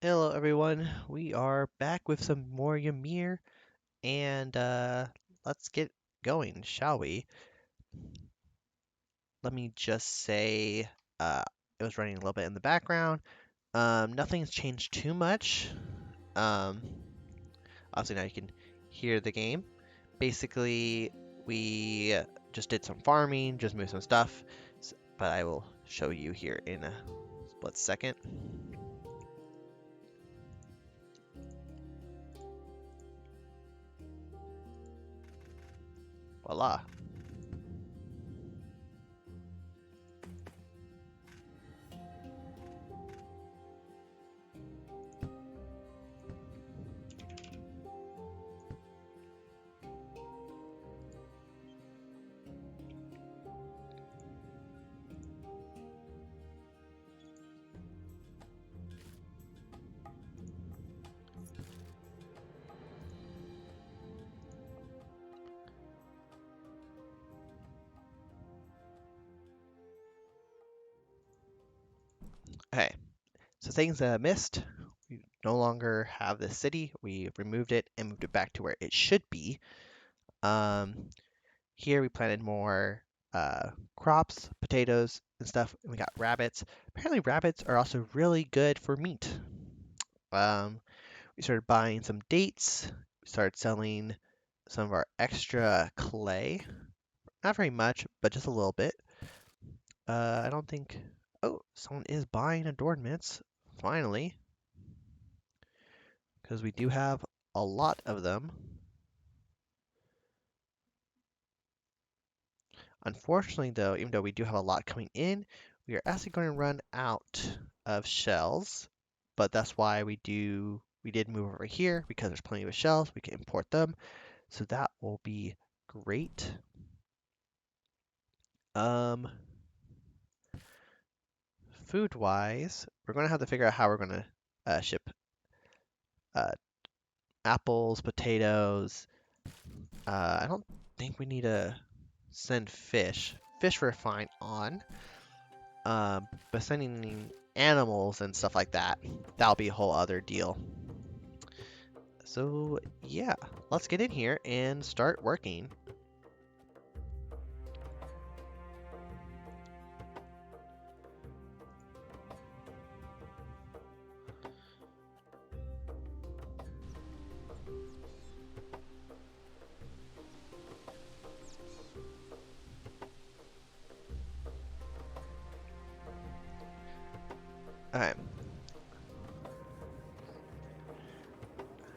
Hello everyone, we are back with some more Ymir, and let's get going, shall we? Let me just say, it was running a little bit in the background. Nothing's changed too much. Um, Obviously now you can hear the game. Basically, we just did some farming, just moved some stuff, but I will show you here in a split second. Voila. Okay. So things that I missed, we no longer have this city. We removed it and moved it back to where it should be. Um, Here we planted more crops, potatoes, and stuff, and we got rabbits. Apparently rabbits are also really good for meat. We started buying some dates. We started selling some of our extra clay. Not very much, but just a little bit. I don't think... Oh, someone is buying adornments. Finally. Because we do have a lot of them. Unfortunately, though, even though we do have a lot coming in, we are actually going to run out of shells. But that's why we did move over here because there's plenty of shells. We can import them. So that will be great. Um, Food-wise, we're going to have to figure out how we're going to ship uh, apples, potatoes. I don't think we need to send fish. Fish we're fine on. But sending animals and stuff like that, that'll be a whole other deal. So yeah, let's get in here and start working. Okay.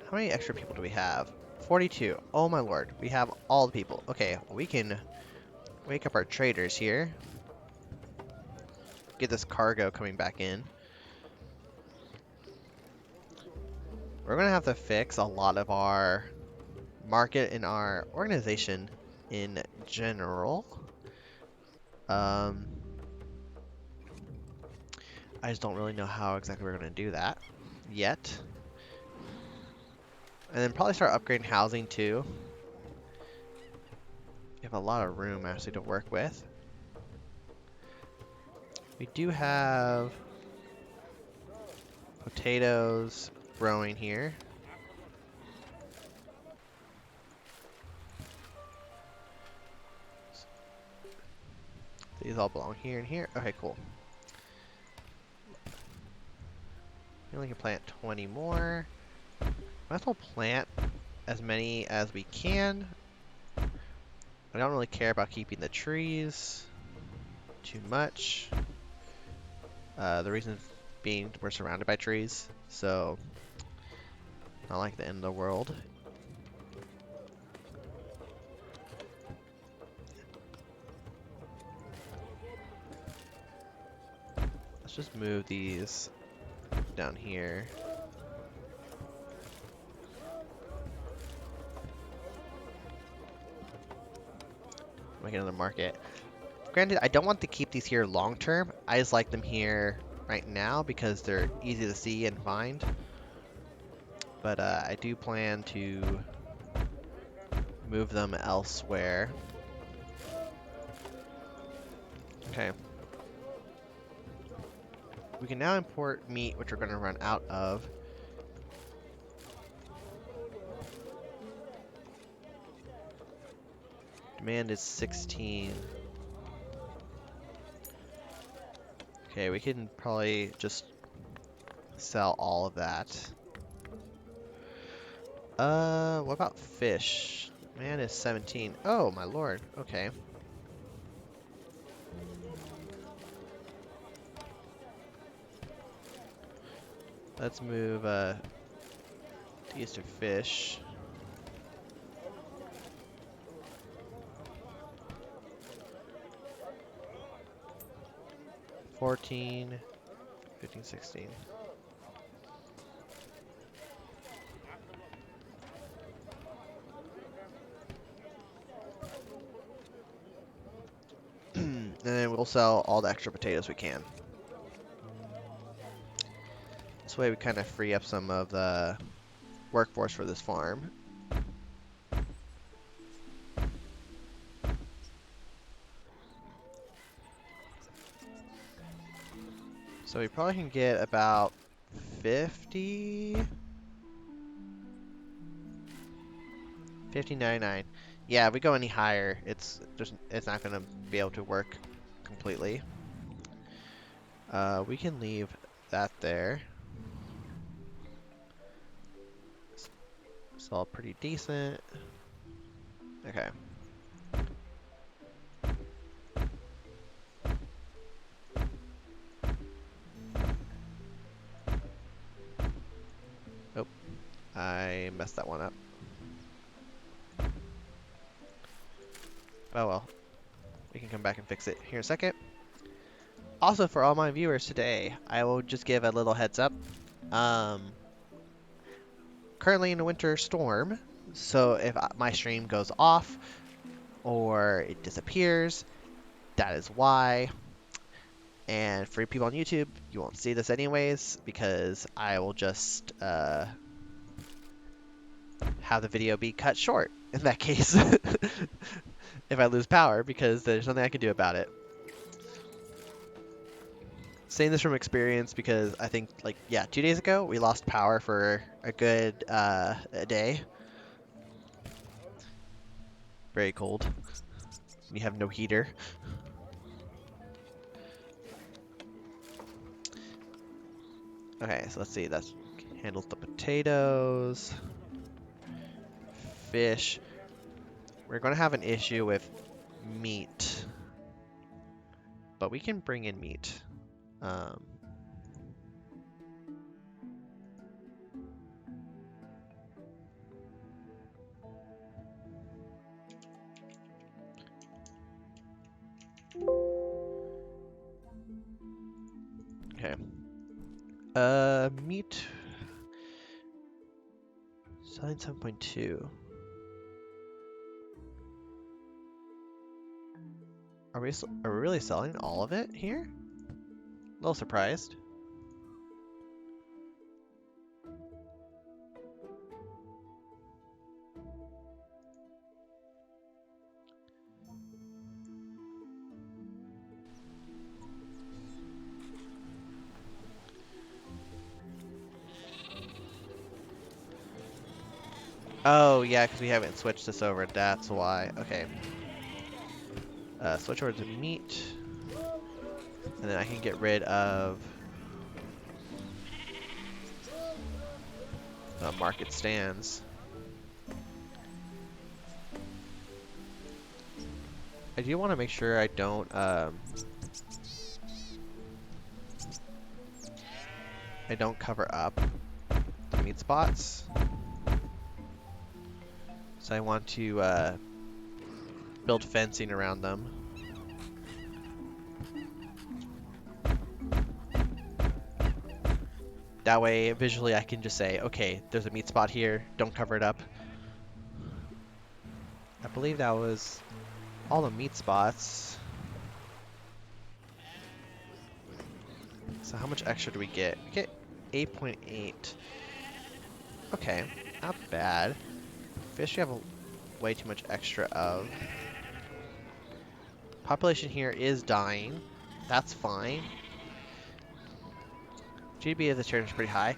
How many extra people do we have? 42. Oh my lord, we have all the people. Okay, we can wake up our traders here. Get this cargo coming back in. We're gonna have to fix a lot of our market and our organization in general. I just don't really know how exactly we're gonna do that yet. And then probably start upgrading housing too. We have a lot of room actually to work with. We do have potatoes growing here. These all belong here and here. Okay, cool. We only can plant 20 more. Might as well plant as many as we can. I don't really care about keeping the trees too much. The reason being we're surrounded by trees, so not like the end of the world. Let's just move these down here. Make another market. Granted, I don't want to keep these here long term. I just like them here right now because they're easy to see and find. But I do plan to move them elsewhere. Okay. We can now import meat, which we're going to run out of. Demand is 16. Okay, we can probably just sell all of that. What about fish? Man is 17. Oh, my lord. Okay. Let's move, these to fish. 14, 15, 16. And then we'll sell all the extra potatoes we can. This way we kind of free up some of the workforce for this farm. So we probably can get about 50... 50.99. Yeah, if we go any higher, it's not going to be able to work completely. We can leave that there. It's all pretty decent. Okay. Oh, I messed that one up. Oh well. We can come back and fix it here in a second. Also, for all my viewers today, I will just give a little heads up. Currently in a winter storm, so if my stream goes off or it disappears, that is why. And for people on YouTube, you won't see this anyways, because I will just have the video be cut short in that case. If I lose power, because there's nothing I can do about it. Saying this from experience, because I think, like, yeah, 2 days ago, we lost power for a good a day. Very cold. We have no heater. Okay, so let's see. That handles the potatoes. Fish. We're going to have an issue with meat. But we can bring in meat. Okay. Meat. Selling 7.2. Are we really selling all of it here? A little surprised. Oh, yeah, because we haven't switched this over. That's why. Okay. Switch over to meat. And then I can get rid of market stands. I do want to make sure I don't cover up the meat spots. So I want to build fencing around them. That way, visually, I can just say, okay, there's a meat spot here, don't cover it up. I believe that was all the meat spots. So how much extra do we get? We get 8.8. Okay, not bad. Fish we have way too much extra of. Population here is dying. That's fine. GDP of the church is pretty high,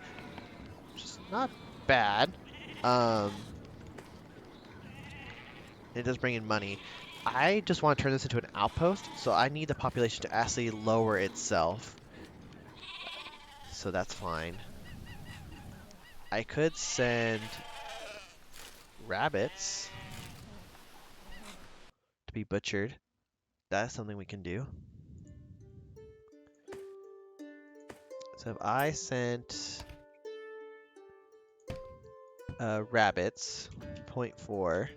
which is not bad. It does bring in money. I just want to turn this into an outpost, so I need the population to actually lower itself. So that's fine. I could send rabbits to be butchered. That's something we can do. So if I sent rabbits, 0.4,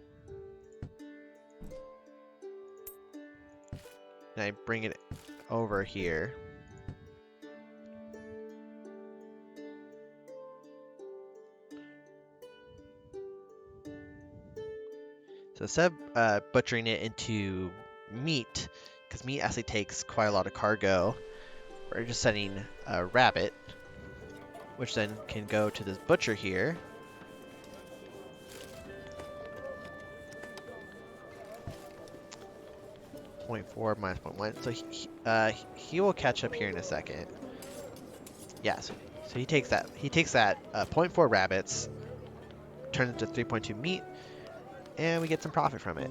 and I bring it over here. So instead of butchering it into meat, because meat actually takes quite a lot of cargo, we're just sending a rabbit, which then can go to this butcher here. .4 minus 0.1. So he will catch up here in a second. Yeah, so he takes that. He takes that 0.4 rabbits, turns it to 3.2 meat, and we get some profit from it.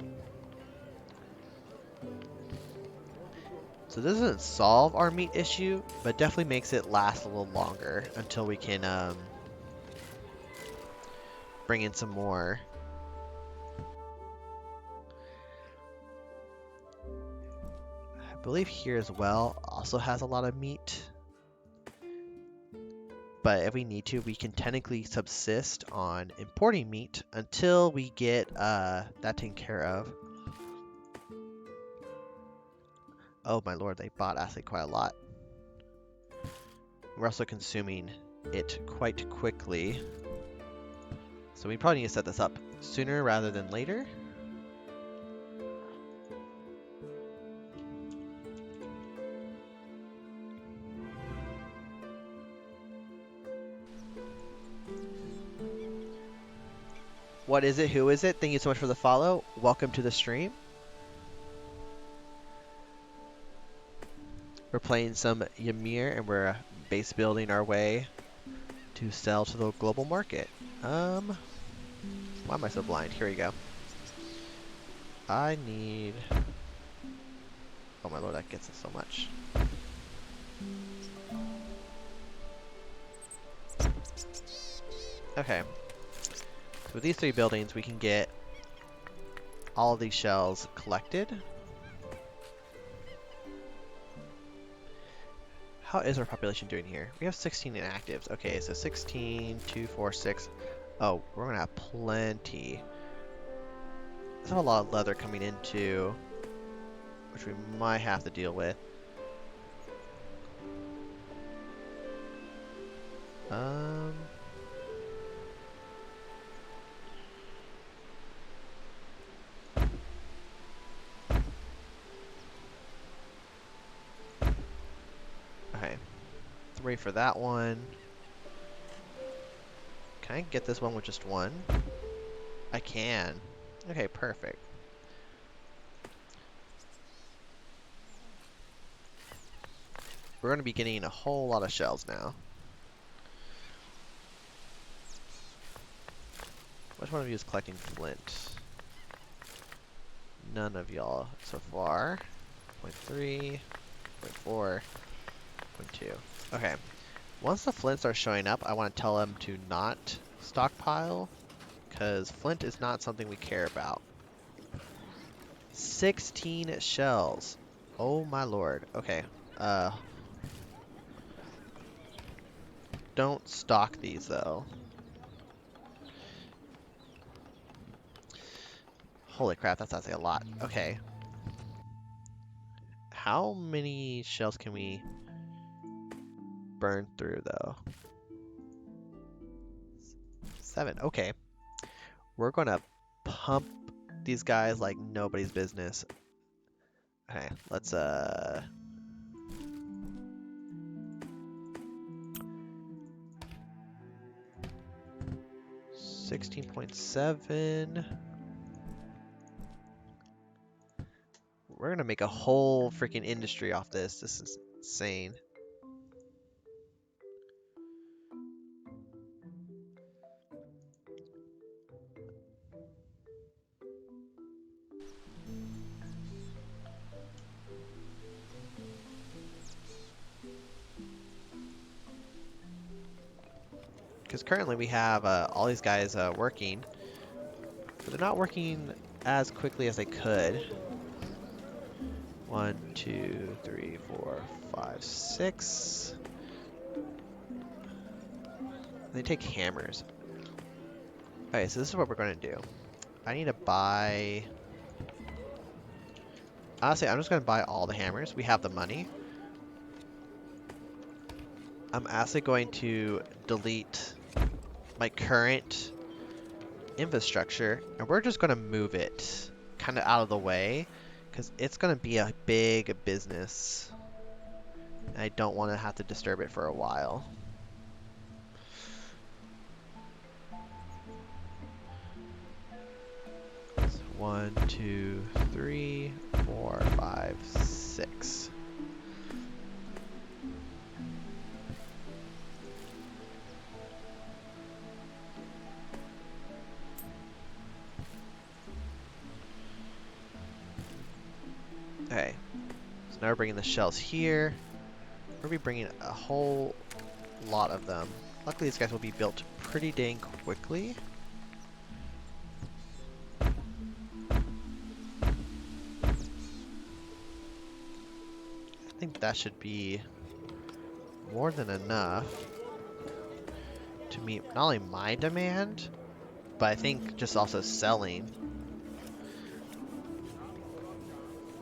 So this doesn't solve our meat issue, but definitely makes it last a little longer until we can bring in some more. I believe here as well also has a lot of meat. But if we need to, we can technically subsist on importing meat until we get that taken care of. Oh my lord, they bought actually quite a lot. We're also consuming it quite quickly. So we probably need to set this up sooner rather than later. What is it? Who is it? Thank you so much for the follow. Welcome to the stream. We're playing some Ymir and we're base building our way to sell to the global market. Why am I so blind? Here we go. I need... Oh my lord, that gets us so much. Okay. So with these 3 buildings, we can get all of these shells collected. How is our population doing here? We have 16 inactives. Okay, so 16, 2, 4, 6. Oh, we're gonna have plenty. There's a lot of leather coming into, which we might have to deal with. Okay, 3 for that one. Can I get this one with just 1? I can. Okay, perfect. We're going to be getting a whole lot of shells now. Which one of you is collecting flint? None of y'all so far. 0.3, 0.4, 0.2. Okay. Once the flint starts showing up, I want to tell them to not stockpile, because flint is not something we care about. 16 shells. Oh my lord. Okay. Don't stock these though. Holy crap, that's actually a lot. Okay. How many shells can we burn through though? 7. Okay. We're gonna pump these guys like nobody's business. Okay, let's 16.7. We're gonna make a whole freaking industry off this. This is insane. Because currently we have all these guys working, but they're not working as quickly as they could. 1, 2, 3, 4, 5, 6. They take hammers. Okay, so this is what we're going to do. I need to buy... Honestly, I'm just going to buy all the hammers. We have the money. I'm actually going to delete my current infrastructure, and we're just going to move it kind of out of the way, because it's going to be a big business. I don't want to have to disturb it for a while. So 1, 2, 3, 4, 5, 6. Okay, so now we're bringing the shells here. We'll be bringing a whole lot of them. Luckily, these guys will be built pretty dang quickly. I think that should be more than enough to meet not only my demand, but I think just also selling.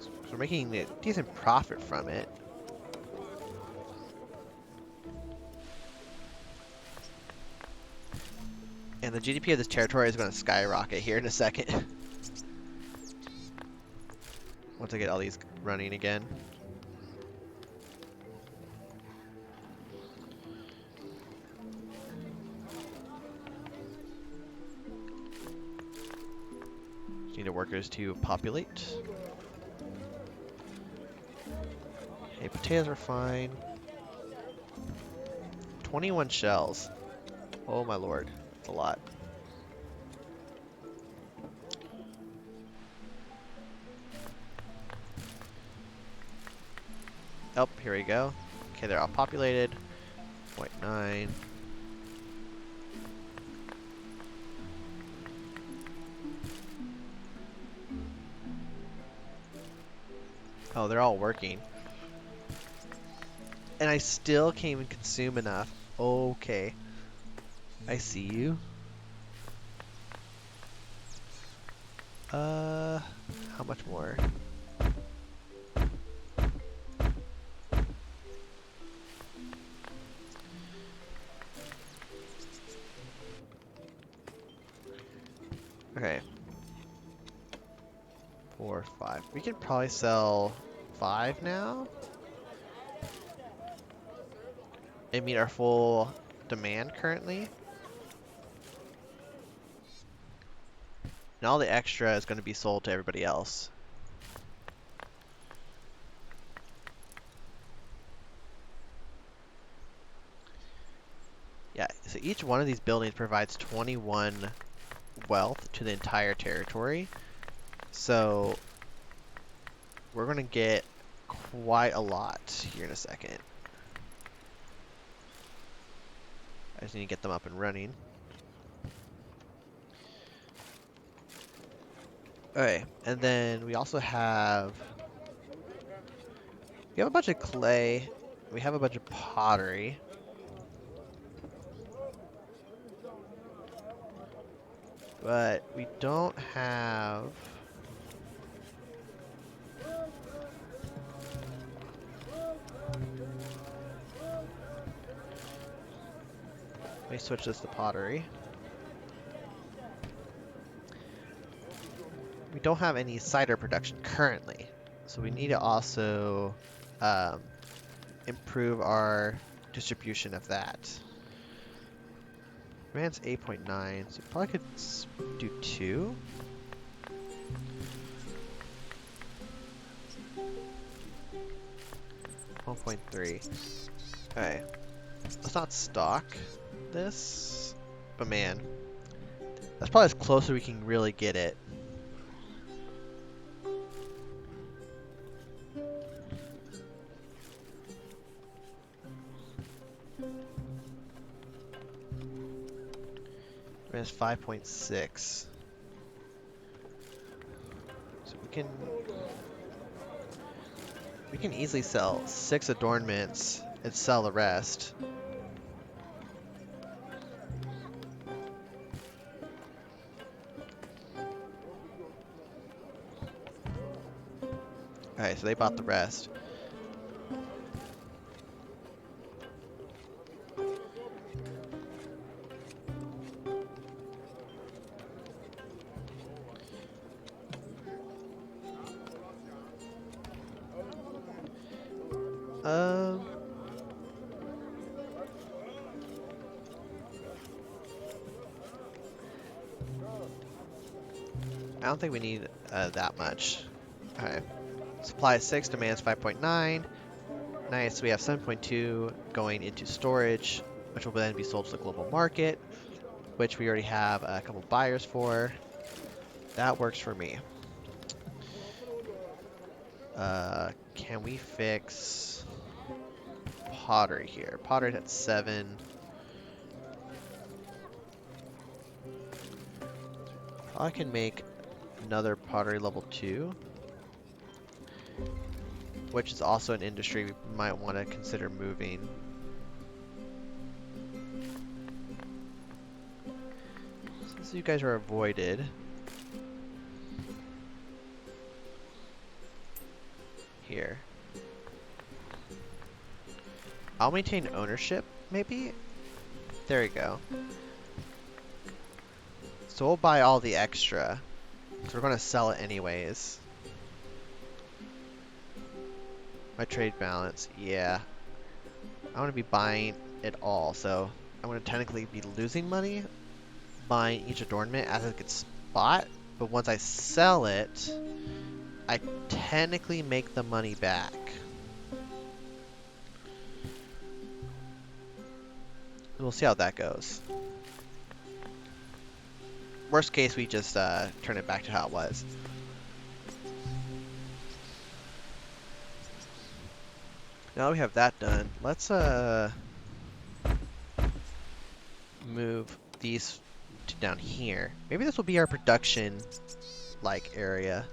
So we're making a decent profit from it. And the GDP of this territory is going to skyrocket here in a second. Once I get all these running again. Just need the workers to populate. Okay, potatoes are fine. 21 shells. Oh my lord, that's a lot. Oh, here we go. Okay, they're all populated. 0.9. Oh, they're all working. And I still can't even consume enough. Okay. I see you. How much more? Okay. 4, 5. We could probably sell 5 now. And meet our full demand currently. And all the extra is going to be sold to everybody else. Yeah, so each one of these buildings provides 21 wealth to the entire territory. So we're going to get quite a lot here in a second. I just need to get them up and running. Okay, and then we also have... We have a bunch of clay. We have a bunch of pottery. But we don't have... Let me switch this to pottery. We don't have any cider production currently, so we need to also improve our distribution of that. Demand's 8.9, so probably could do 2. $1.3. Okay, let's not stock this, but man, that's probably as close as we can really get it. Minus 5.6. So we can easily sell 6 adornments and sell the rest. Alright, so they bought the rest. I don't think we need that much. Alright. Supply is 6, demands 5.9. Nice, we have 7.2 going into storage, which will then be sold to the global market, which we already have a couple buyers for. That works for me. Can we fix pottery here? Pottery's at 7. I can make another pottery level 2, which is also an industry we might want to consider moving. Since you guys are avoided, here. I'll maintain ownership, maybe? There we go. So we'll buy all the extra. So we're going to sell it anyways. My trade balance, yeah. I want to be buying it all, so I'm going to technically be losing money buying each adornment as it gets bought, but once I sell it, I technically make the money back. We'll see how that goes. Worst case, we just turn it back to how it was. Now that we have that done, let's move these to down here. Maybe this will be our production like area.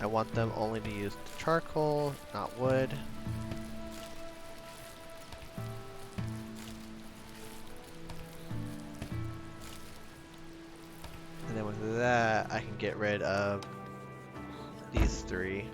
I want them only to use charcoal, not wood. And then with that, I can get rid of these 3.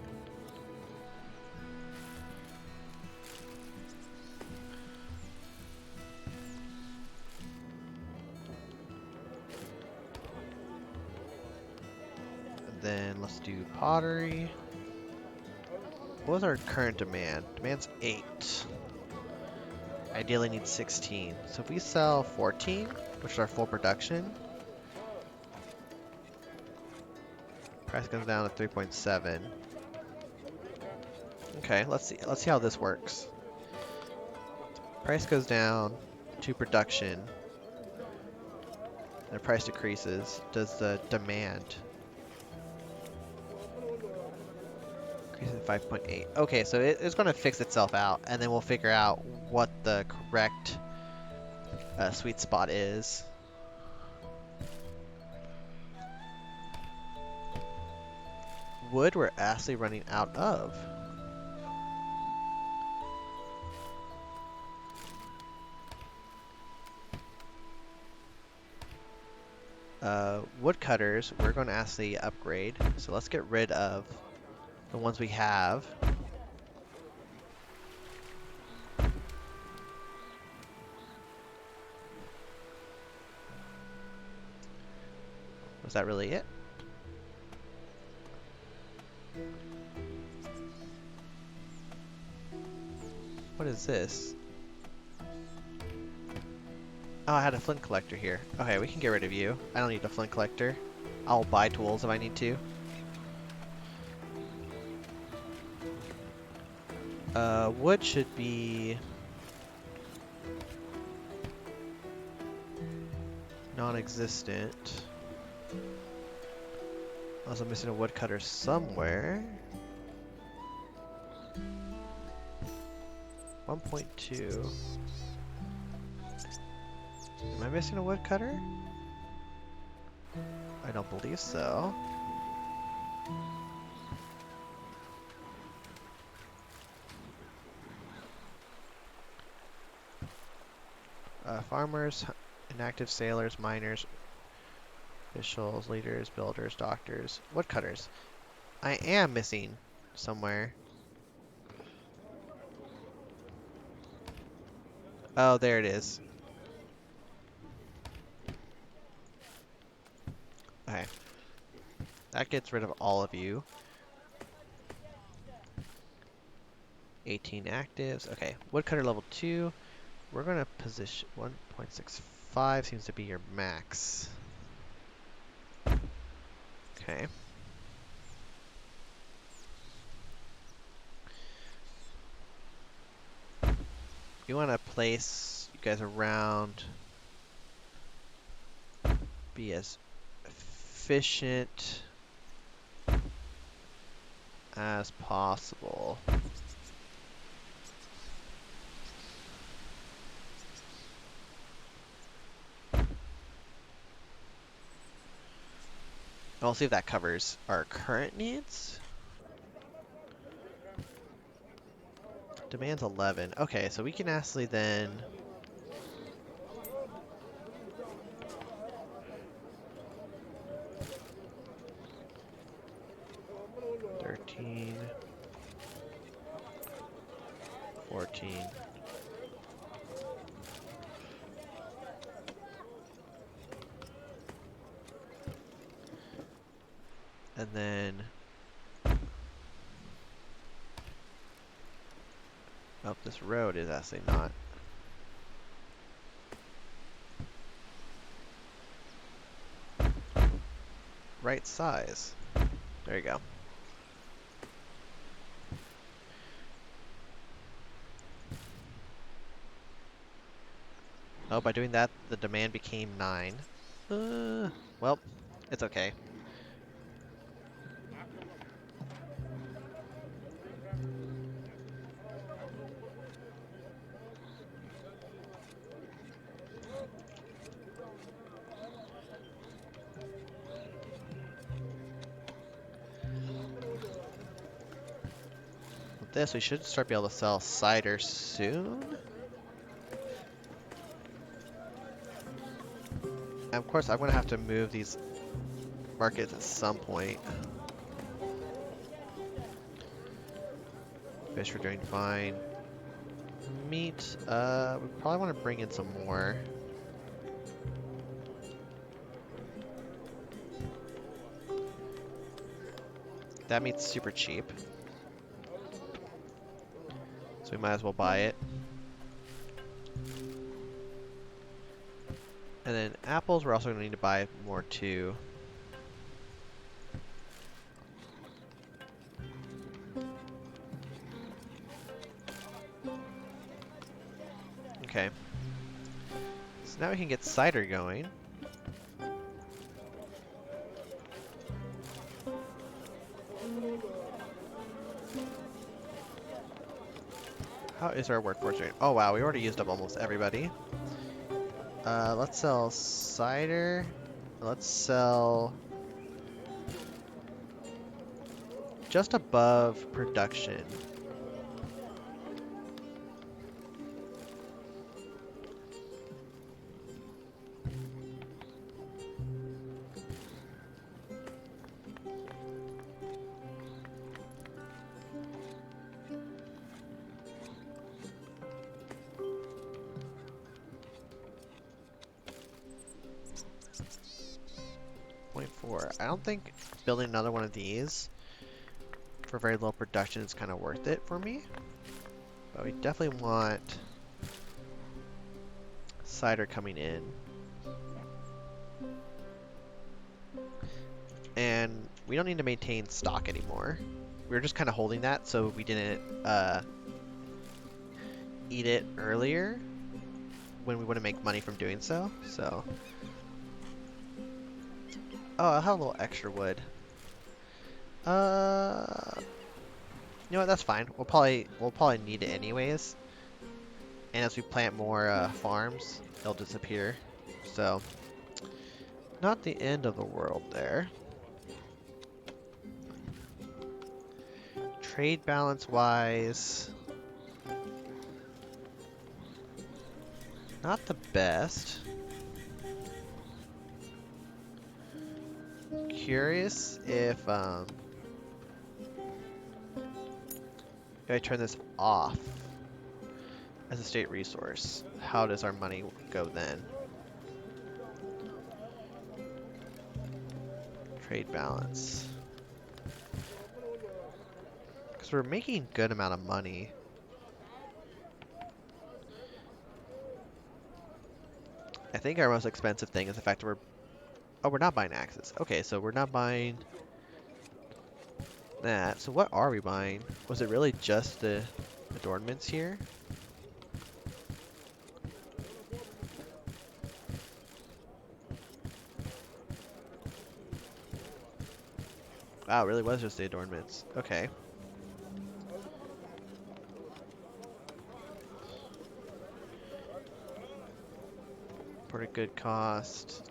And then let's do pottery. What was our current demand? Demand's 8. Ideally need 16. So if we sell 14, which is our full production, price goes down to 3.7. Okay, let's see how this works. Price goes down to production. The price decreases. Does the demand increase to 5.8? Okay, so it's going to fix itself out, and then we'll figure out what the correct sweet spot is. Wood we're actually running out of. Woodcutters, we're going to actually upgrade. So let's get rid of the ones we have. Was that really it? What is this? Oh, I had a flint collector here. Okay, we can get rid of you. I don't need a flint collector. I'll buy tools if I need to. Wood should be non-existent. Unless I'm missing a woodcutter somewhere. 1.2. Am I missing a woodcutter? I don't believe so. Farmers, inactive sailors, miners, officials, leaders, builders, doctors, woodcutters. I am missing somewhere. Oh, there it is. Okay. That gets rid of all of you. 18 actives. Okay. Woodcutter level 2. We're going to position 1.65 seems to be your max. Okay. You want to place you guys around, be as efficient as possible. I'll see if that covers our current needs. Demand's 11. Okay, so we can actually then... $13, 14. And then... Oh, this road is actually not. Right size. There you go. Oh, by doing that, the demand became 9. Well, it's okay. With this, we should start being able to sell cider soon. And of course, I'm going to have to move these markets at some point. Fish are doing fine. Meat, we probably want to bring in some more. That meat's super cheap. So we might as well buy it. And then apples, we're also going to need to buy more too. Okay. So now we can get cider going. How is our workforce doing? Oh wow, we already used up almost everybody. Let's sell cider. Let's sell just above production. I don't think building another one of these for very low production is kind of worth it for me. But we definitely want cider coming in. And we don't need to maintain stock anymore. We were just kind of holding that so we didn't eat it earlier when we wouldn't make money from doing so. So, oh, I'll have a little extra wood. You know what? That's fine. We'll probably need it anyways. And as we plant more farms, they'll disappear. So, not the end of the world there. Trade balance wise, not the best. Curious if I turn this off as a state resource, how does our money go then? Trade balance. Because we're making a good amount of money. I think our most expensive thing is the fact that we're not buying axes. Okay, so we're not buying that. So what are we buying? Was it really just the adornments here? Wow, it really was just the adornments. Okay. Pretty good cost.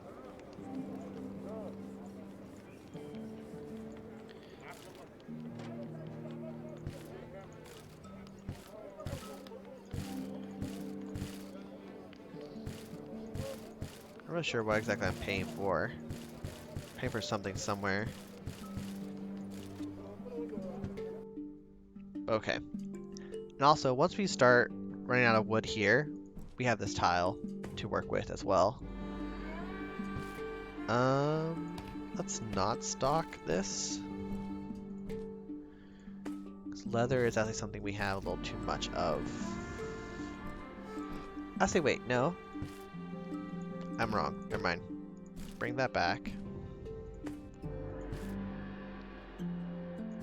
I'm not sure what exactly I'm paying for. Paying for something somewhere. Okay. And also, once we start running out of wood here, we have this tile to work with as well. Let's not stock this. 'Cause leather is actually something we have a little too much of. I say wait, no. I'm wrong. Never mind. Bring that back.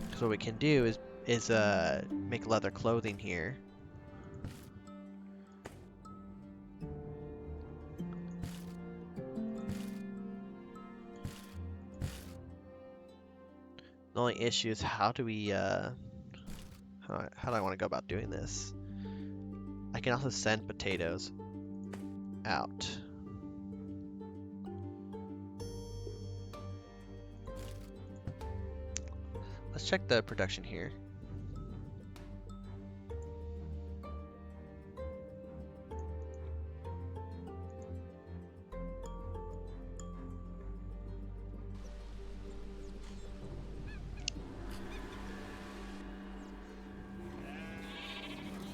Because what we can do is make leather clothing here. The only issue is how do we how do I want to go about doing this? I can also send potatoes out. Let's check the production here.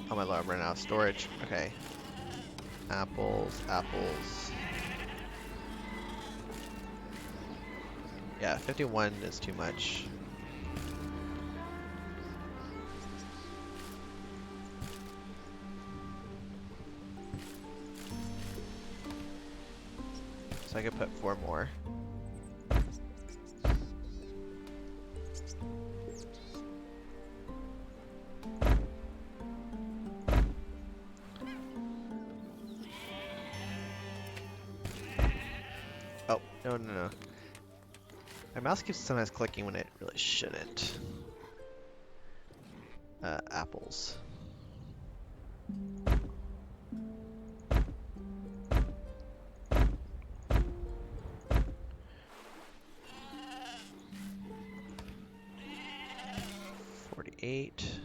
Oh my lord, I'm running out of storage. Okay. Apples, apples. Yeah, 51 is too much. So I could put 4 more. Oh, no, no, no. My mouse keeps sometimes clicking when it really shouldn't. Apples. $48.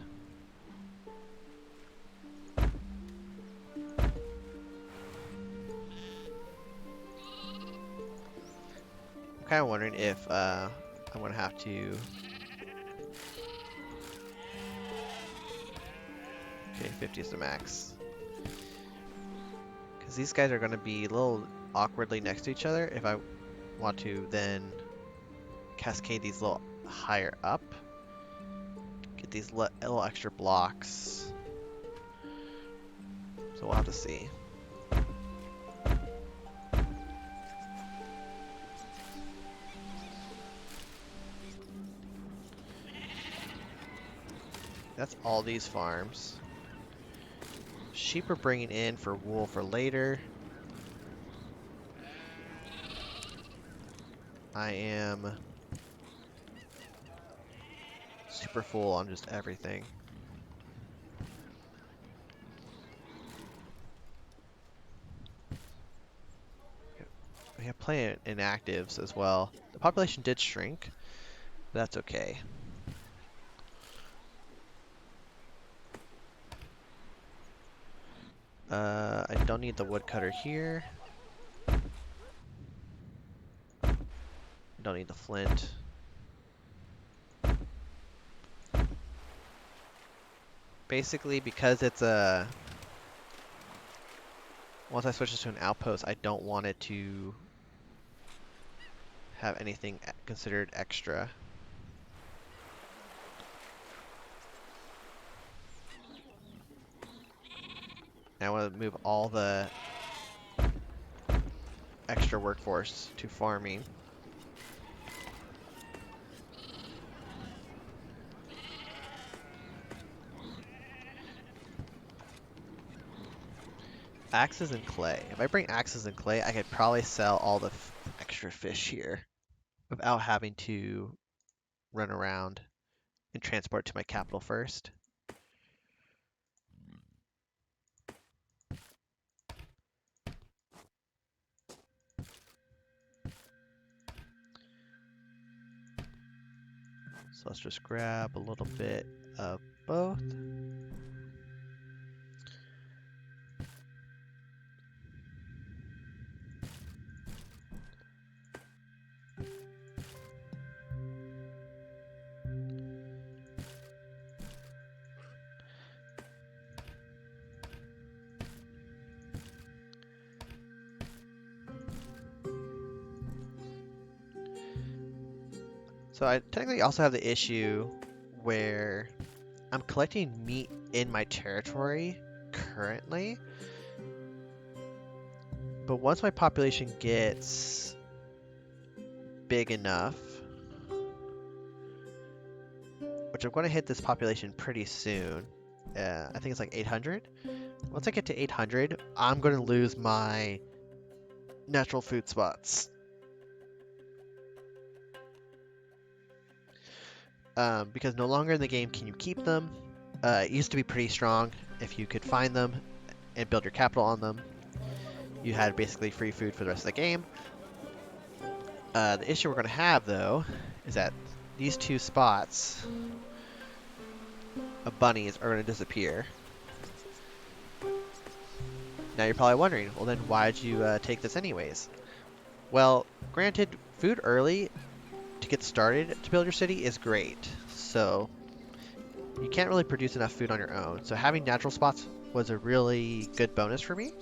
I'm kind of wondering if I'm gonna have to. Okay, 50 is the max. Because these guys are gonna be a little awkwardly next to each other if I want to then cascade these a little higher up. Get these little extra blocks. So we'll have to see. That's all these farms. Sheep are bringing in for wool for later. I am super full on just everything. We have plenty of inactives as well. The population did shrink, but that's okay. I don't need the woodcutter here. Don't need the flint. Basically, because it's a... Once I switch this to an outpost, I don't want it to have anything considered extra. Now I want to move all the extra workforce to farming. Axes and clay. If I bring axes and clay, I could probably sell all the extra fish here without having to run around and transport to my capital first. So let's just grab a little bit of both. So I technically also have the issue where I'm collecting meat in my territory currently, but once my population gets big enough, which I'm going to hit this population pretty soon, I think it's like 800. Once I get to 800, I'm going to lose my natural food spots. Because no longer in the game can you keep them. It used to be pretty strong if you could find them and build your capital on them. You had basically free food for the rest of the game. The issue we're going to have, though, is that these two spots of bunnies are going to disappear. Now you're probably wondering, well then why'd you take this anyways? Well, granted, food early to get started to build your city is great. So you can't really produce enough food on your own. So having natural spots was a really good bonus for me.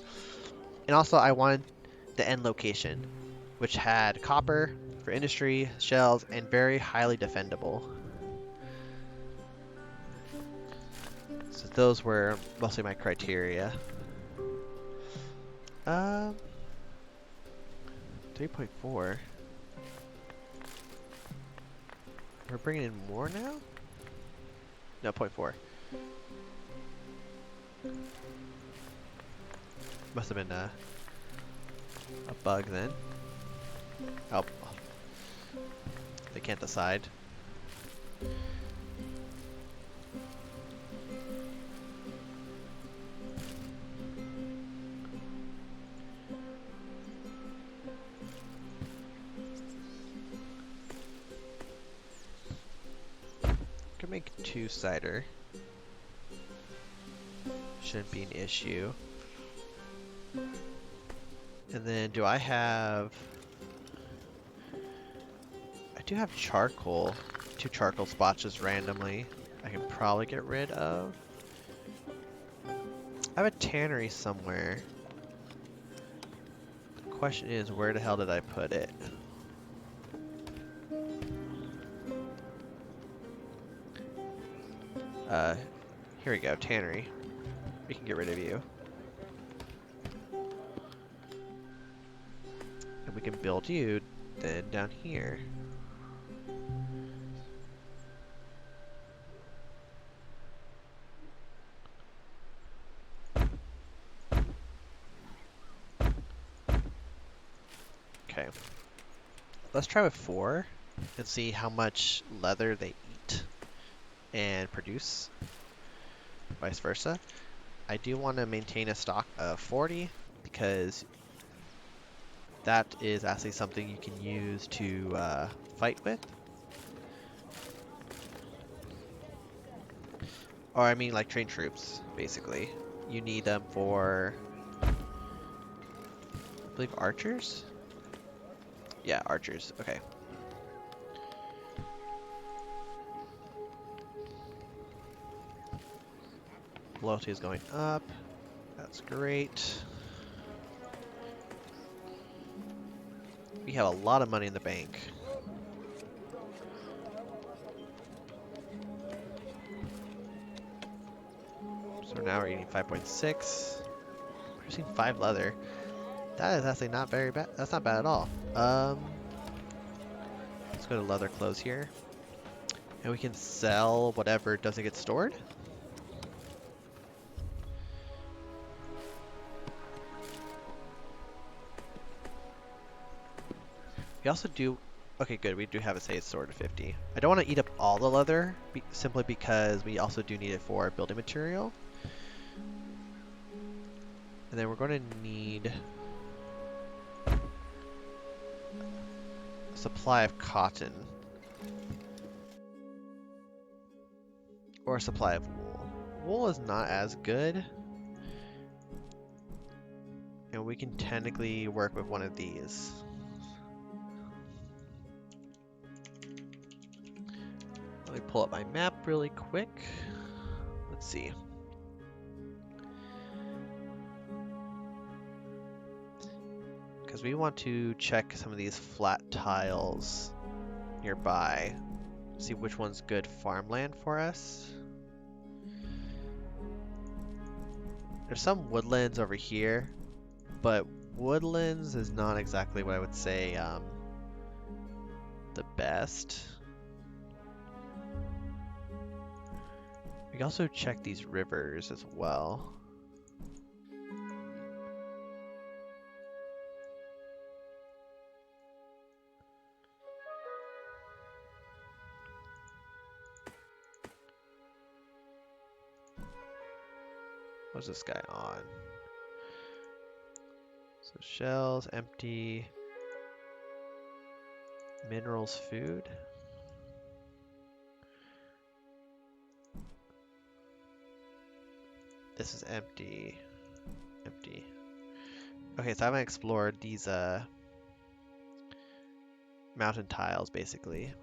And also I wanted the end location, which had copper for industry, shells, and very highly defendable. So those were mostly my criteria. 3.4. We're bringing in more now? No, 0.4. Must have been a bug then. Oh, they can't decide. Could make two-sider. Shouldn't be an issue. And then do I have... I do have charcoal. 2 charcoal spots just randomly. I can probably get rid of. I have a tannery somewhere. The question is, where the hell did I put it? Here we go, tannery. We can get rid of you. And we can build you then down here. Okay. Let's try with 4 and see how much leather they eat and produce. Vice versa. I do want to maintain a stock of 40 because that is actually something you can use to fight with. Or I mean like train troops, basically. You need them for, I believe, archers? Yeah, archers. Okay. Loyalty is going up. That's great. We have a lot of money in the bank. So now we're eating 5.6. Producing 5 leather. That is actually not very bad. That's not bad at all. Let's go to leather clothes here. And we can sell whatever doesn't get stored. We also do... Okay, good. We do have it say it's stored at 50. I don't want to eat up all the leather, simply because we also do need it for building material. And then we're going to need a supply of cotton. Or a supply of wool. Wool is not as good. And we can technically work with one of these. Let me pull up my map really quick. Let's see. Because we want to check some of these flat tiles nearby. See which one's good farmland for us. There's some woodlands over here, but woodlands is not exactly what I would say the best. We can also check these rivers as well. What's this guy on? So shells, empty. Minerals, food. This is empty. Empty. Okay, so I haven't explored these mountain tiles, basically.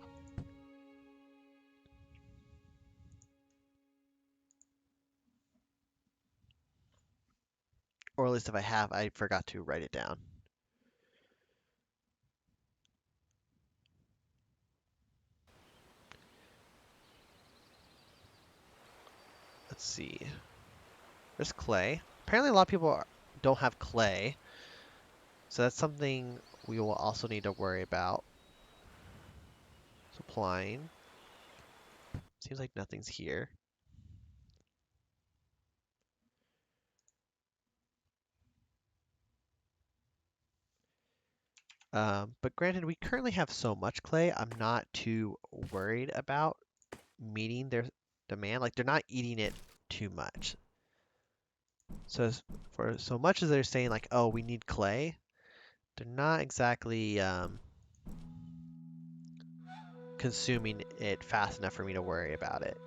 Or at least if I have, I forgot to write it down. Let's see. There's clay. Apparently a lot of people don't have clay. So that's something we will also need to worry about. Supplying. Seems like nothing's here. But granted, we currently have so much clay, I'm not too worried about meeting their demand. Like, they're not eating it too much. So for so much as they're saying like, oh, we need clay, they're not exactly consuming it fast enough for me to worry about it.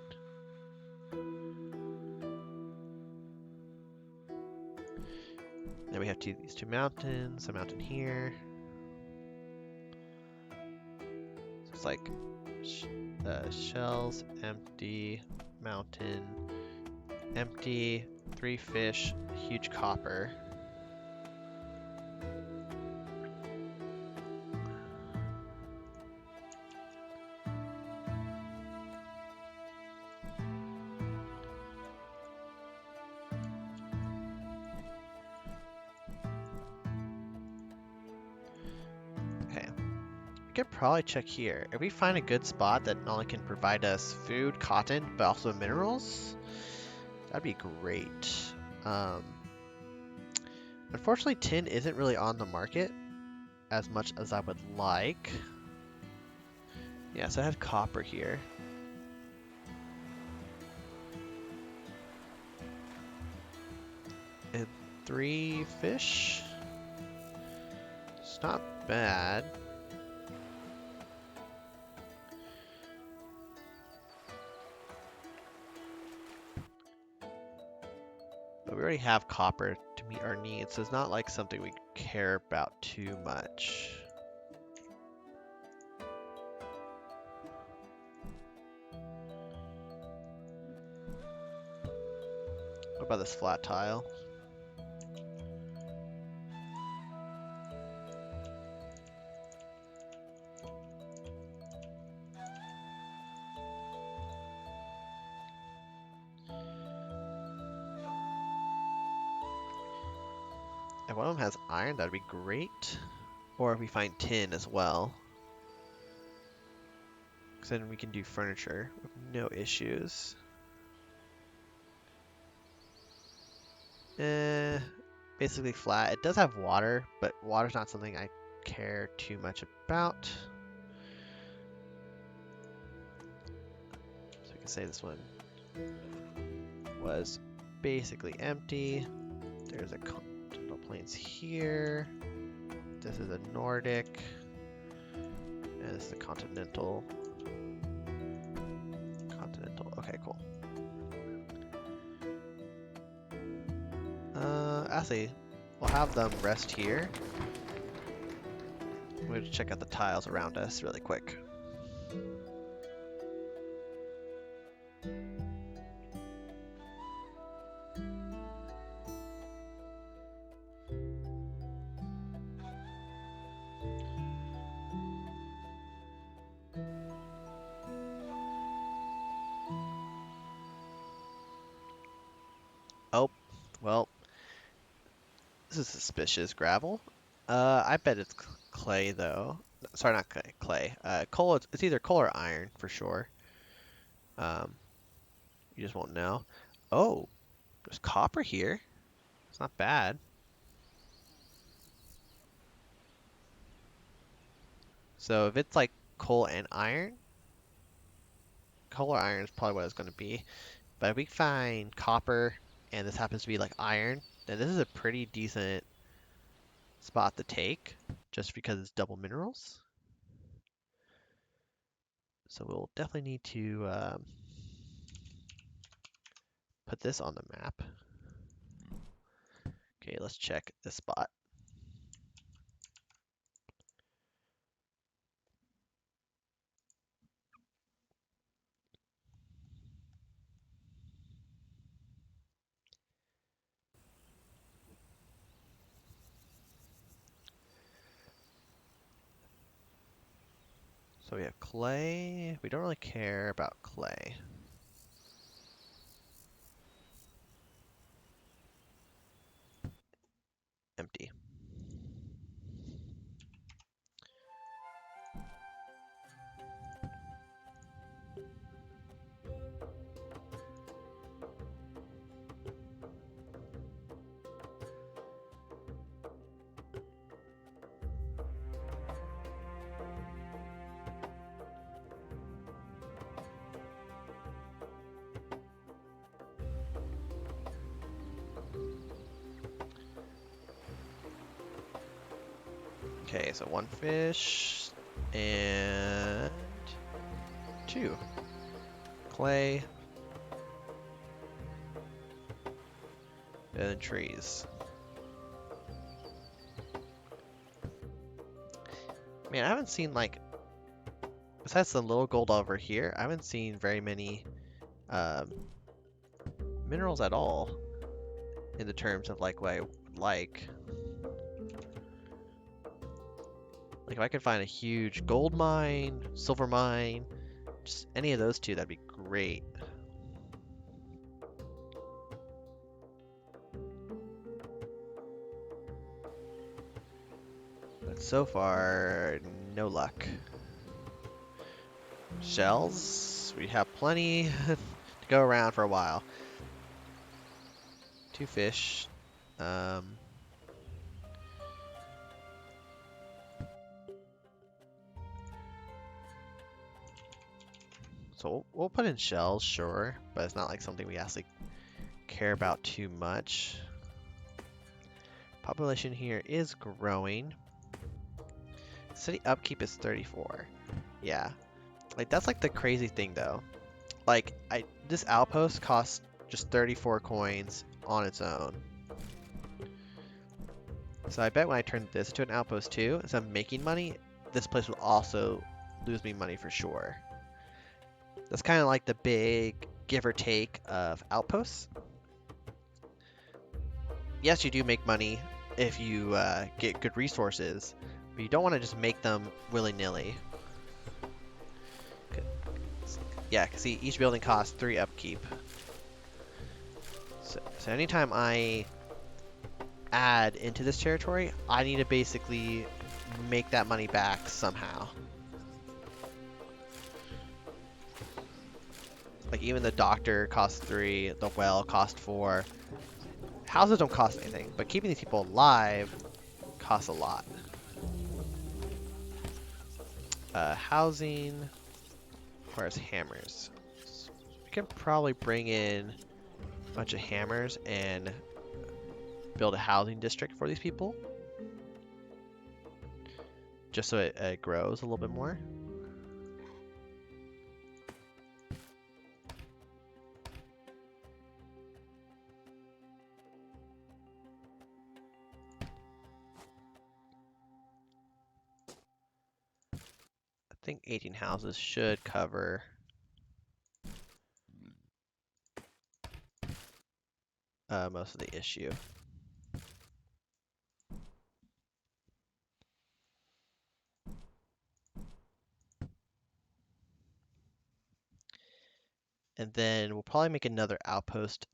Then we have these two mountains, a mountain here. So it's like shells, empty, mountain, empty, 3 fish, huge copper. We could probably check here. If we find a good spot that not only can provide us food, cotton, but also minerals, that'd be great. Unfortunately, tin isn't really on the market. as much as I would like. Yeah, so I have copper here. And 3 fish. It's not bad. But we already have copper to meet our needs, so it's not like something we care about too much. What about this flat tile? If one of them has iron, that'd be great. Or if we find tin as well. Because then we can do furniture with no issues. Basically flat. It does have water, but water's not something I care too much about. So we can say this one was basically empty. There's a continental plains here. This is a Nordic. And this is a continental. Okay, cool. Actually, we'll have them rest here. We'll check out the tiles around us really quick. Oh, well, this is suspicious. Gravel? I bet it's clay, though. Sorry, not clay. Clay. Coal, it's either coal or iron, for sure. You just won't know. Oh, there's copper here. It's not bad. So if it's like coal and iron, coal or iron is probably what it's going to be. But if we find copper and this happens to be like iron, then this is a pretty decent spot to take just because it's double minerals. So we'll definitely need to put this on the map. Okay, let's check this spot. So we have clay. We don't really care about clay. Empty. Okay, so 1 fish and 2 clay and then trees. Man, I haven't seen like, besides the little gold over here, I haven't seen very many minerals at all in the terms of like what I would like. Like if I could find a huge gold mine, silver mine, just any of those two, that'd be great. But so far, no luck. Shells, we have plenty to go around for a while. 2 fish. So we'll put in shells, sure, but it's not like something we actually care about too much. Population here is growing. City upkeep is 34. Yeah. Like, that's like the crazy thing though. Like, this outpost costs just 34 coins on its own. So I bet when I turn this into an outpost too, instead of making money, this place will also lose me money for sure. That's kind of like the big give or take of outposts. Yes, you do make money if you get good resources, but you don't want to just make them willy-nilly. Yeah, see, each building costs 3 upkeep. So anytime I add into this territory, I need to basically make that money back somehow. Like, even the doctor costs 3, the well costs 4. Houses don't cost anything, but keeping these people alive costs a lot. Housing. Requires hammers. So we can probably bring in a bunch of hammers and build a housing district for these people. Just so it grows a little bit more. I think 18 houses should cover most of the issue. And then we'll probably make another outpost,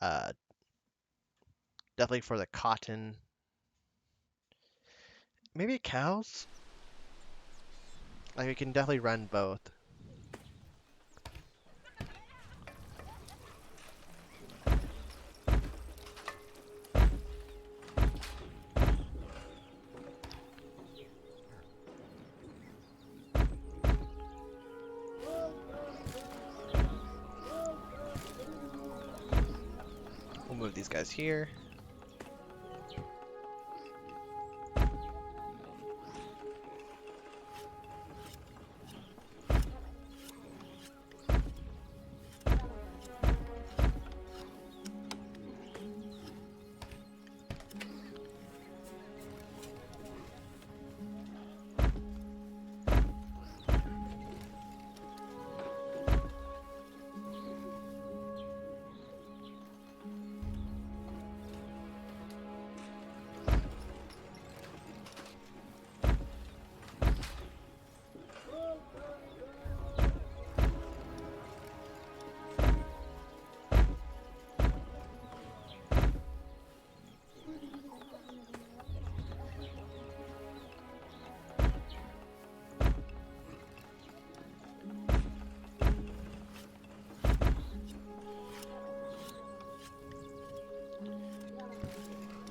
definitely for the cotton. Maybe cows? Like, we can definitely run both. We'll move these guys here.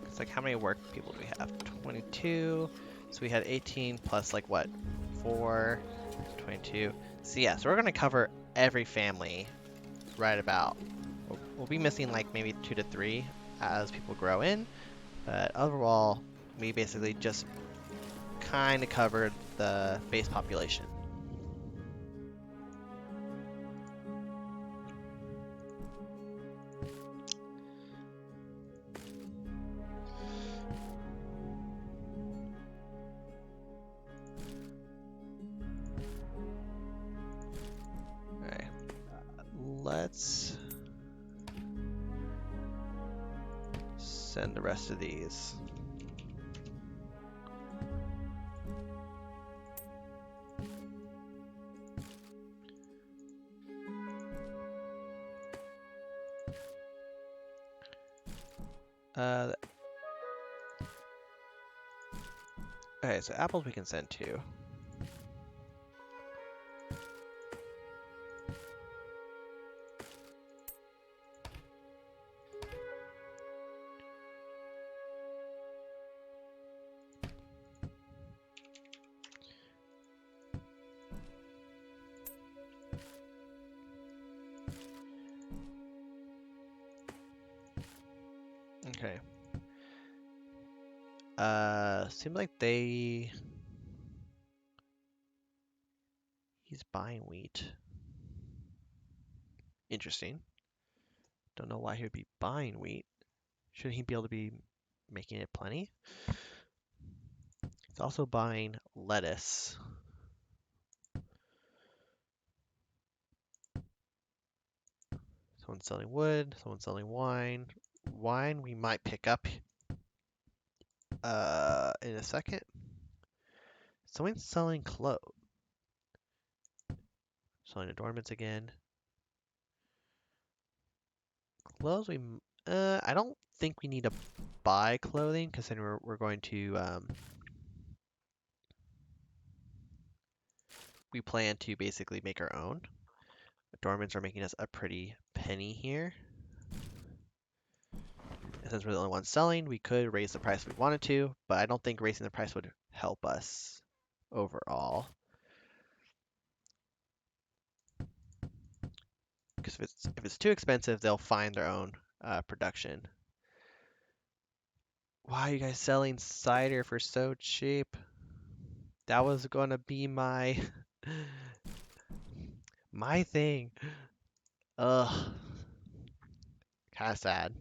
It's like, how many work people do we have? 22. So we had 18 plus, like, what? 4, 22. So yeah, so we're going to cover every family right about. We'll be missing, like, maybe 2 to 3 as people grow in. But overall, we basically just kind of covered the base population. Alright, let's send the rest of these. Okay, so apples we can send to. Okay. Seems like he's buying wheat. Interesting. Don't know why he would be buying wheat. Shouldn't he be able to be making it plenty? He's also buying lettuce. Someone's selling wood, someone's selling wine. Wine we might pick up in a second. Someone's selling clothes. Selling adornments again. Clothes I don't think we need to buy clothing because then we're going to we plan to basically make our own. Adornments are making us a pretty penny here. And since we're the only ones selling, we could raise the price if we wanted to, but I don't think raising the price would help us overall. Because if it's too expensive, they'll find their own production. Why are you guys selling cider for so cheap? That was gonna be my my thing. Ugh, kind of sad.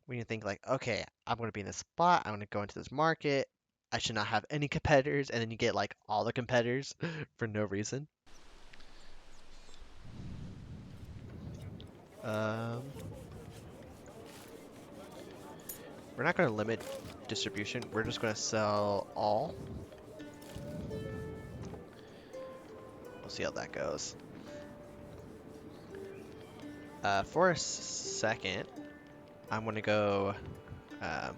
When you think like, okay, I'm gonna be in this spot, I'm gonna go into this market, I should not have any competitors, and then you get like all the competitors for no reason. Um, we're not gonna limit distribution. We're just gonna sell all. We'll see how that goes. For a second, I'm gonna go um,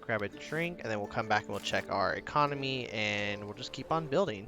grab a drink, and then we'll come back and we'll check our economy, and we'll just keep on building.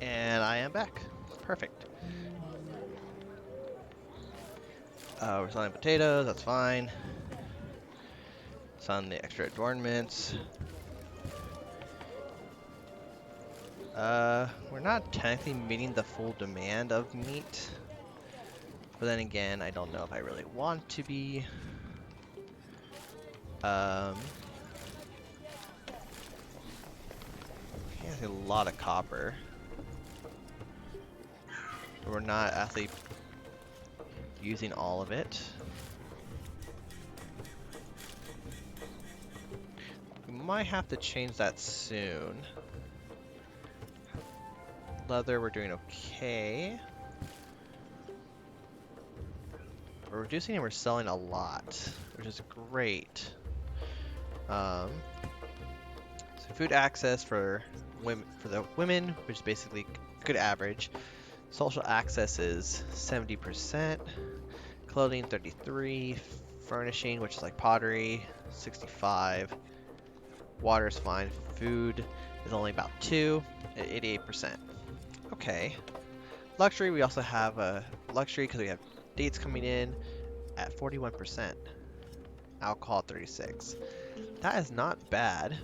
And I am back. Perfect. We're selling potatoes, that's fine. Selling the extra adornments. We're not technically meeting the full demand of meat. But then again, I don't know if I really want to be. He has a lot of copper. But we're not actually using all of it. We might have to change that soon. Leather, we're doing okay. We're reducing and we're selling a lot, which is great. So food access for women, the women, which is basically good average. Social access is 70%. Clothing 33. Furnishing, which is like pottery, 65. Water is fine. Food is only about 2 at 88%. Okay. Luxury, we also have a luxury because we have dates coming in at 41%. Alcohol 36. That is not bad.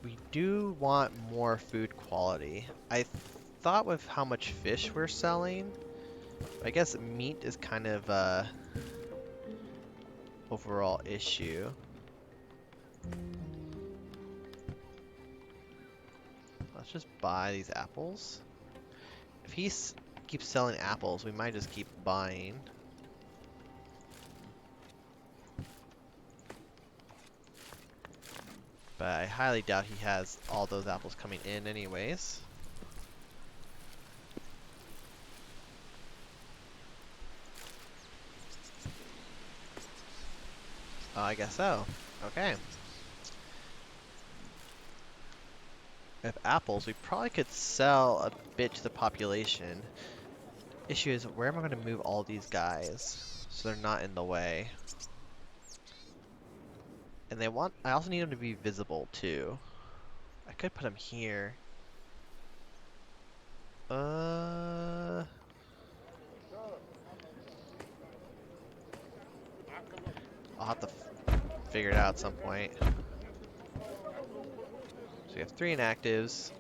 We do want more food quality. I thought with how much fish we're selling, I guess meat is kind of a overall issue. Let's just buy these apples. If he keeps selling apples, we might just keep buying. But I highly doubt he has all those apples coming in anyways. Oh, I guess so. Okay. With apples, we probably could sell a bit to the population. Issue is, where am I going to move all these guys so they're not in the way? And I also need them to be visible too. I could put them here. I'll have to figure it out at some point. So we have 3 inactives,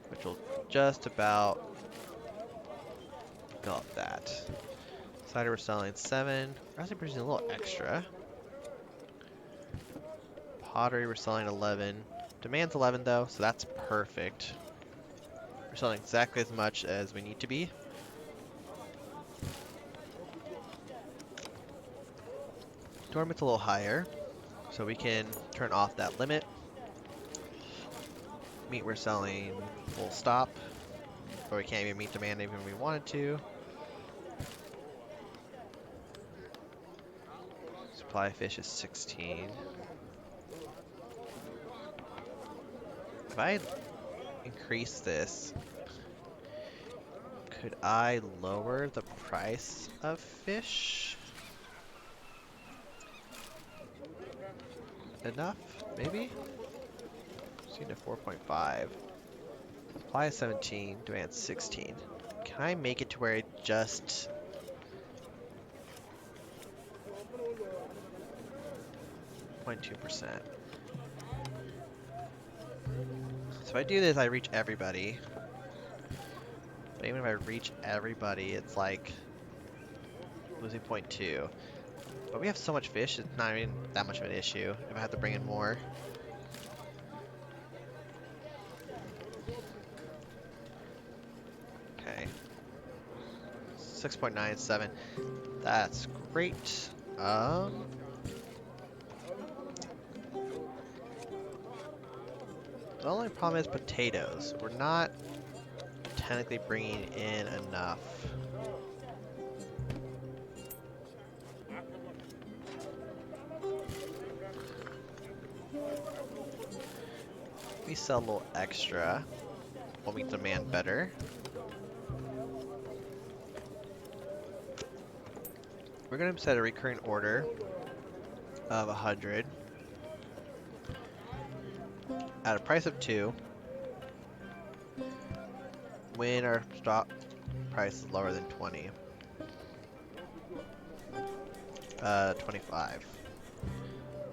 which will just about fill up that. Cider we're selling 7. We're actually producing a little extra. Pottery we're selling 11. Demand's 11 though, so that's perfect. We're selling exactly as much as we need to be. Dormant's a little higher, so we can turn off that limit. Meat we're selling full stop, but we can't even meet demand even if we wanted to. Supply of fish is 16. If I increase this, could I lower the price of fish? Enough? Maybe? Seen to 4.5. Supply is 17, demand 16. Can I make it to where it just... 0.2%. So if I do this, I reach everybody. But even if I reach everybody, it's like losing 0.2. But we have so much fish, it's not even that much of an issue if I have to bring in more. Okay. 6.97. That's great. The only problem is potatoes. We're not technically bringing in enough. We sell a little extra. We'll meet demand better. We're going to set a recurring order of 100. at a price of 2 when our stock price is lower than 20. 25.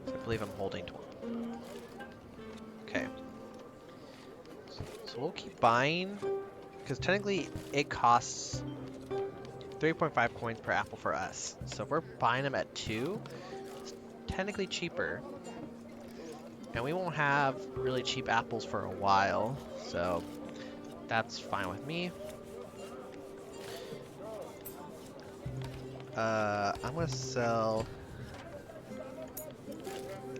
So I believe I'm holding 20. Okay. So we'll keep buying, because technically it costs 3.5 coins per apple for us. So if we're buying them at 2, it's technically cheaper. And we won't have really cheap apples for a while, so that's fine with me. I'm gonna sell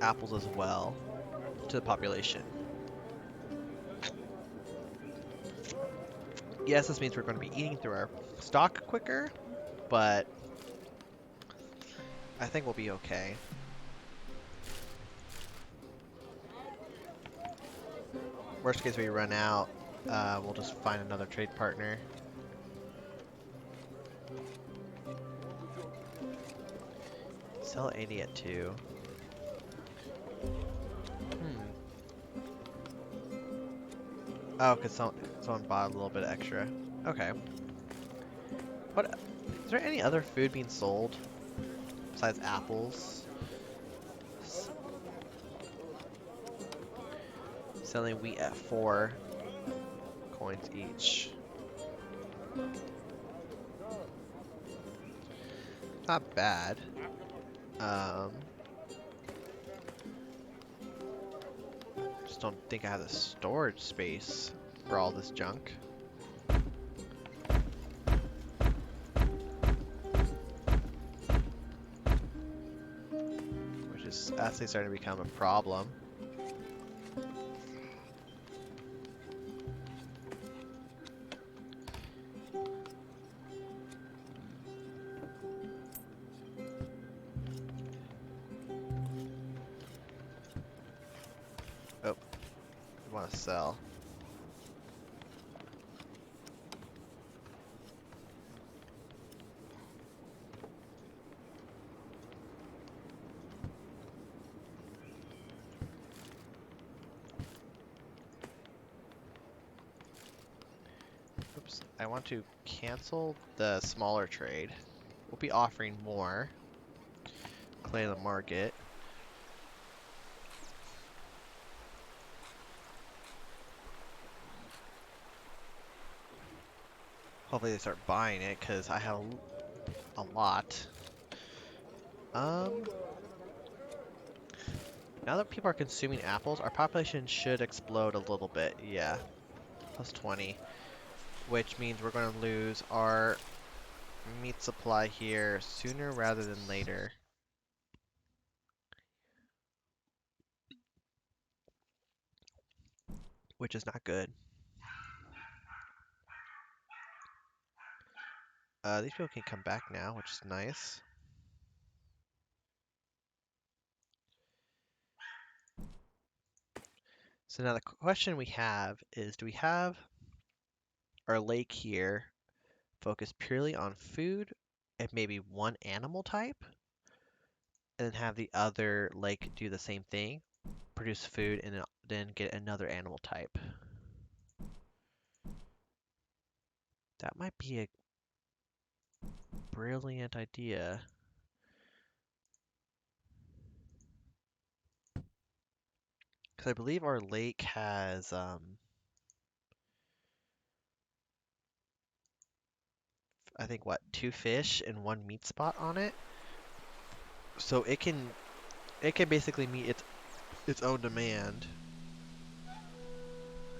apples as well to the population. Yes, this means we're going to be eating through our stock quicker, but I think we'll be okay. Worst case, we run out, we'll just find another trade partner. Sell 80 at 2. Oh, because someone bought a little bit extra. Okay. What? Is there any other food being sold besides apples? Selling wheat at 4 coins each. Not bad. Just don't think I have the storage space for all this junk. Which is actually starting to become a problem. Oh, I want to sell. Oops, I want to cancel the smaller trade. We'll be offering more. Clear the market. Hopefully they start buying it, because I have a lot. Now that people are consuming apples, our population should explode a little bit. Yeah, plus 20. Which means we're going to lose our meat supply here sooner rather than later. Which is not good. These people can come back now, which is nice. So now the question we have is, do we have our lake here focus purely on food and maybe one animal type? And then have the other lake do the same thing, produce food, and then get another animal type? That might be a brilliant idea. Because I believe our lake has, I think, what, 2 fish and 1 meat spot on it? So it can basically meet its own demand.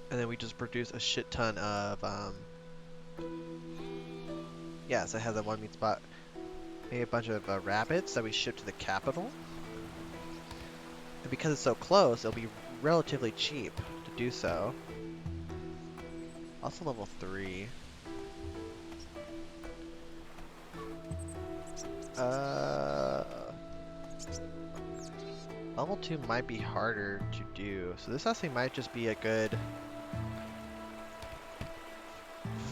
And then we just produce a shit ton of, yeah, so it has a 1 meat spot. Maybe a bunch of rabbits that we ship to the capital. And because it's so close, it'll be relatively cheap to do so. Also level 3. Level 2 might be harder to do. So this actually might just be a good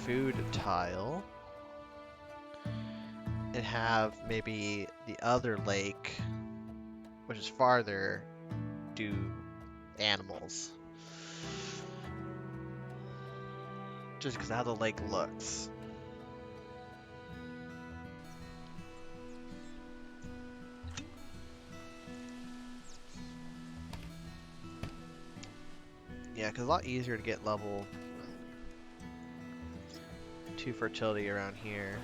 food tile. And have maybe the other lake, which is farther, do animals. just because of how the lake looks. Yeah, because a lot easier to get level 2 fertility around here.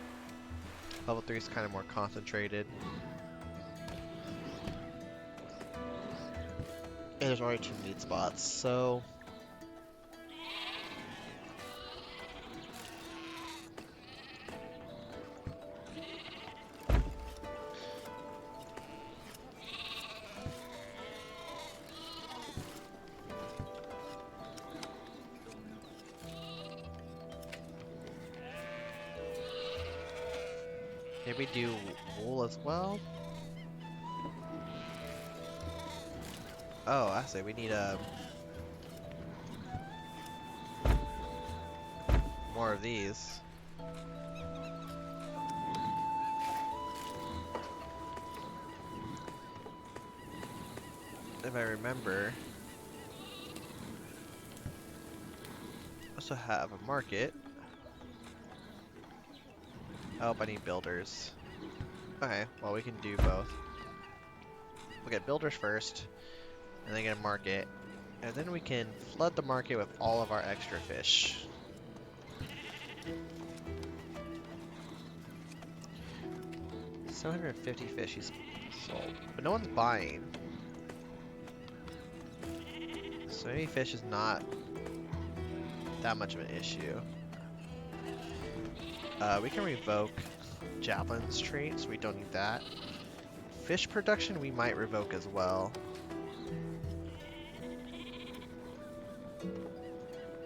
Level 3 is kind of more concentrated. And there's already 2 meat spots, so... Maybe do wool as well? Oh, I see. We need more of these. If I remember, I also have a market. Oh, I need builders. Okay, well we can do both. We'll get builders first, and then get a market, and then we can flood the market with all of our extra fish. $750 fish he's sold, but no one's buying. So maybe fish is not that much of an issue. We can revoke Javelin's trait, so we don't need that. Fish production we might revoke as well.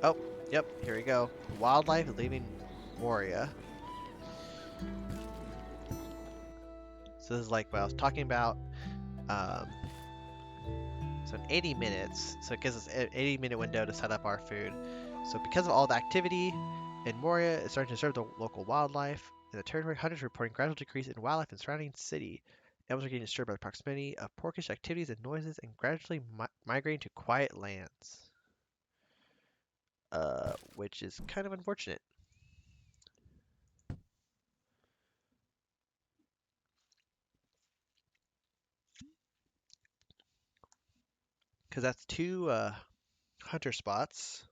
Oh, yep, here we go. Wildlife leaving Moria. So this is like what I was talking about. So in 80 minutes, so it gives us an 80-minute window to set up our food. So because of all the activity in Moria, it's starting to serve the local wildlife. In the territory, hunters are reporting gradual decrease in wildlife in the surrounding city. Animals are getting disturbed by the proximity of porkish activities and noises and gradually migrating to quiet lands. Which is kind of unfortunate. Because that's 2 hunter spots.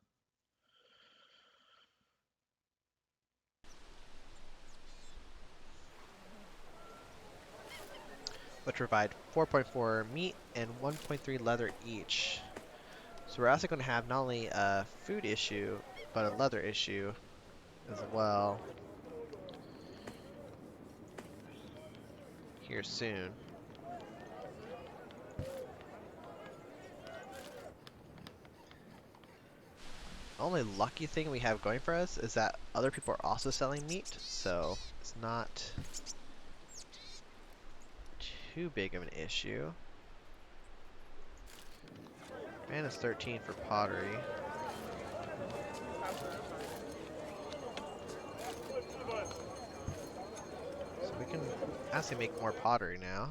Which provide 4.4 meat and 1.3 leather each. So we're also going to have not only a food issue, but a leather issue as well here soon. The only lucky thing we have going for us is that other people are also selling meat, so it's not too big of an issue. And it's 13 for pottery. So we can actually make more pottery now.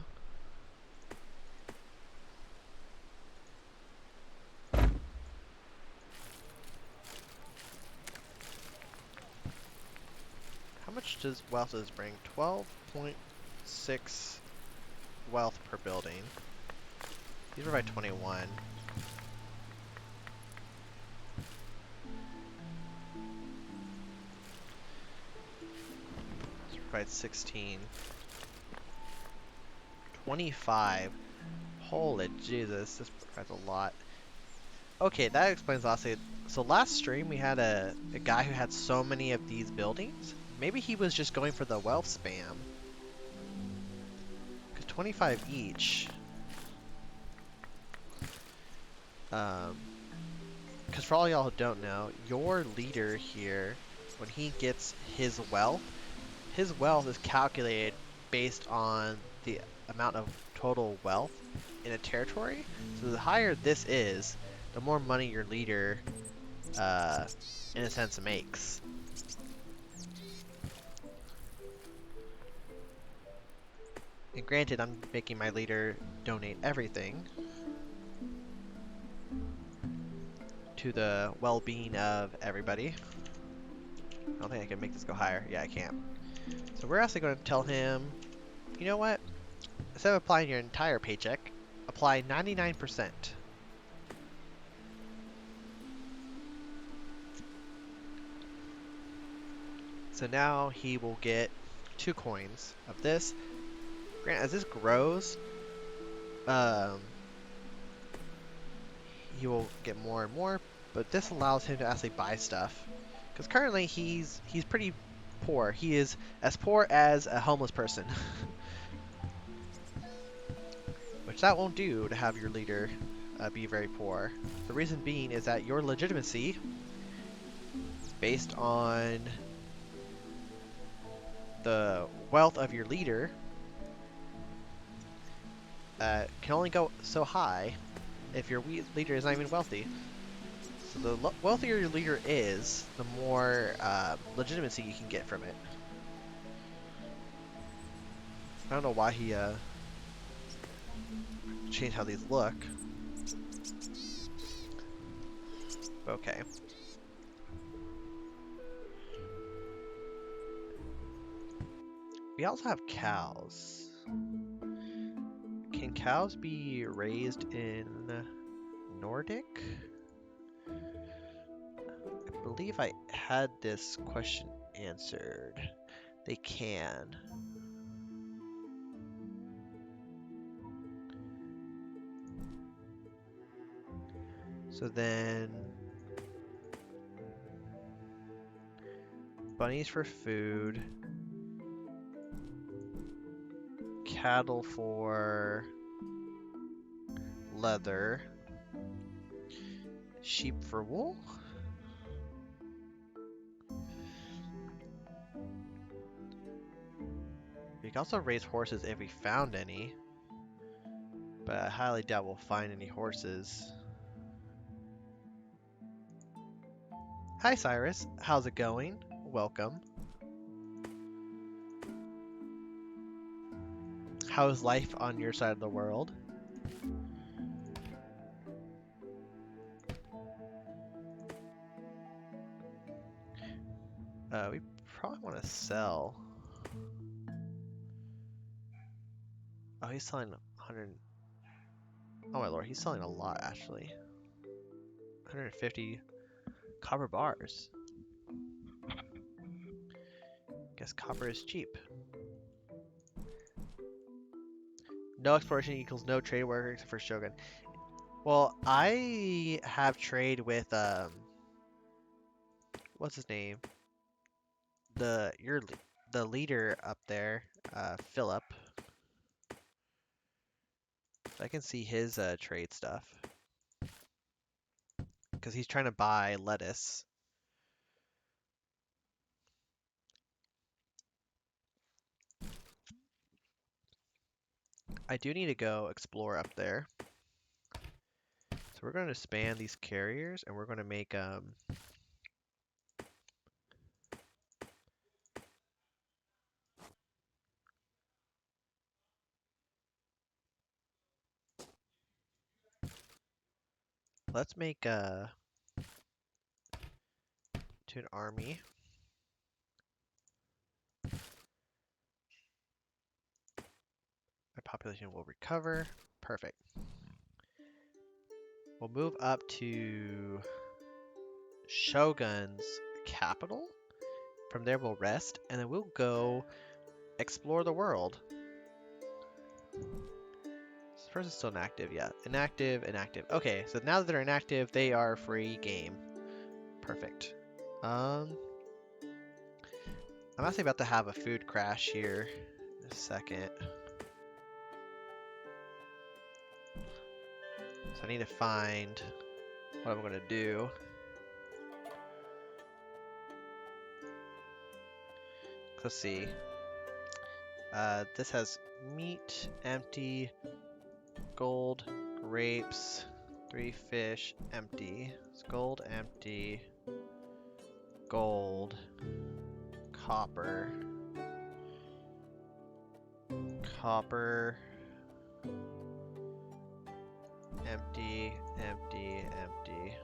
How much does wealth does this bring? 12.6 wealth per building. These provide 21. This provides 16. 25. Holy Jesus, this provides a lot. Okay, that explains lastly. So last stream we had a guy who had so many of these buildings. Maybe he was just going for the wealth spam. Because 25 each. Because for all y'all who don't know, your leader here, when he gets his wealth is calculated based on the amount of total wealth in a territory. So the higher this is, the more money your leader, in a sense, makes. And granted, I'm making my leader donate everything to the well-being of everybody. I don't think I can make this go higher. Yeah, I can't. So we're actually going to tell him, you know what? Instead of applying your entire paycheck, apply 99%. So now he will get 2 coins of this. Grant, as this grows, he will get more and more, but this allows him to actually buy stuff. Because currently he's pretty poor. He is as poor as a homeless person. Which that won't do to have your leader be very poor. The reason being is that your legitimacy, based on the wealth of your leader, can only go so high if your leader is not even wealthy. So the wealthier your leader is, the more legitimacy you can get from it. I don't know why he changed how these look. Okay. We also have cows. Can cows be raised in Nordic? I believe I had this question answered. They can. So then bunnies for food, cattle for leather, sheep for wool. We can also raise horses if we found any, but I highly doubt we'll find any horses. Hi Cyrus, how's it going? Welcome. How's life on your side of the world? We probably want to sell. Oh, he's selling 100. Oh my lord, he's selling a lot actually. 150 copper bars. Guess copper is cheap. No exploration equals no trade worker except for Shogun. Well, I have trade with what's his name? The leader up there, Philip. So I can see his trade stuff because he's trying to buy lettuce. I do need to go explore up there. So we're going to span these carriers and we're going to make let's make to an army. My population will recover. Perfect. We'll move up to Shogun's capital. From there we'll rest, and then we'll go explore the world. This person's still inactive, yeah. Inactive, inactive. Okay, so now that they're inactive, they are free game. Perfect. I'm actually about to have a food crash here in a second. So I need to find what I'm gonna do. Let's see. This has meat, empty, gold, grapes, 3 fish, empty. It's gold, empty, gold, copper, copper, empty, empty, empty.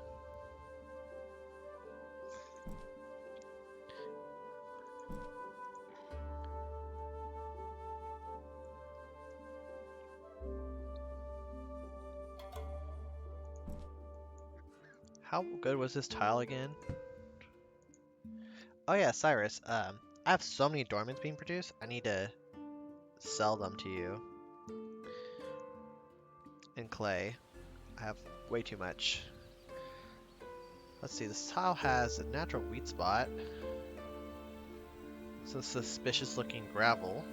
How good was this tile again? Oh yeah, Cyrus. I have so many dormants being produced. I need to sell them to you. In clay. I have way too much. Let's see, this tile has a natural wheat spot. Some suspicious looking gravel.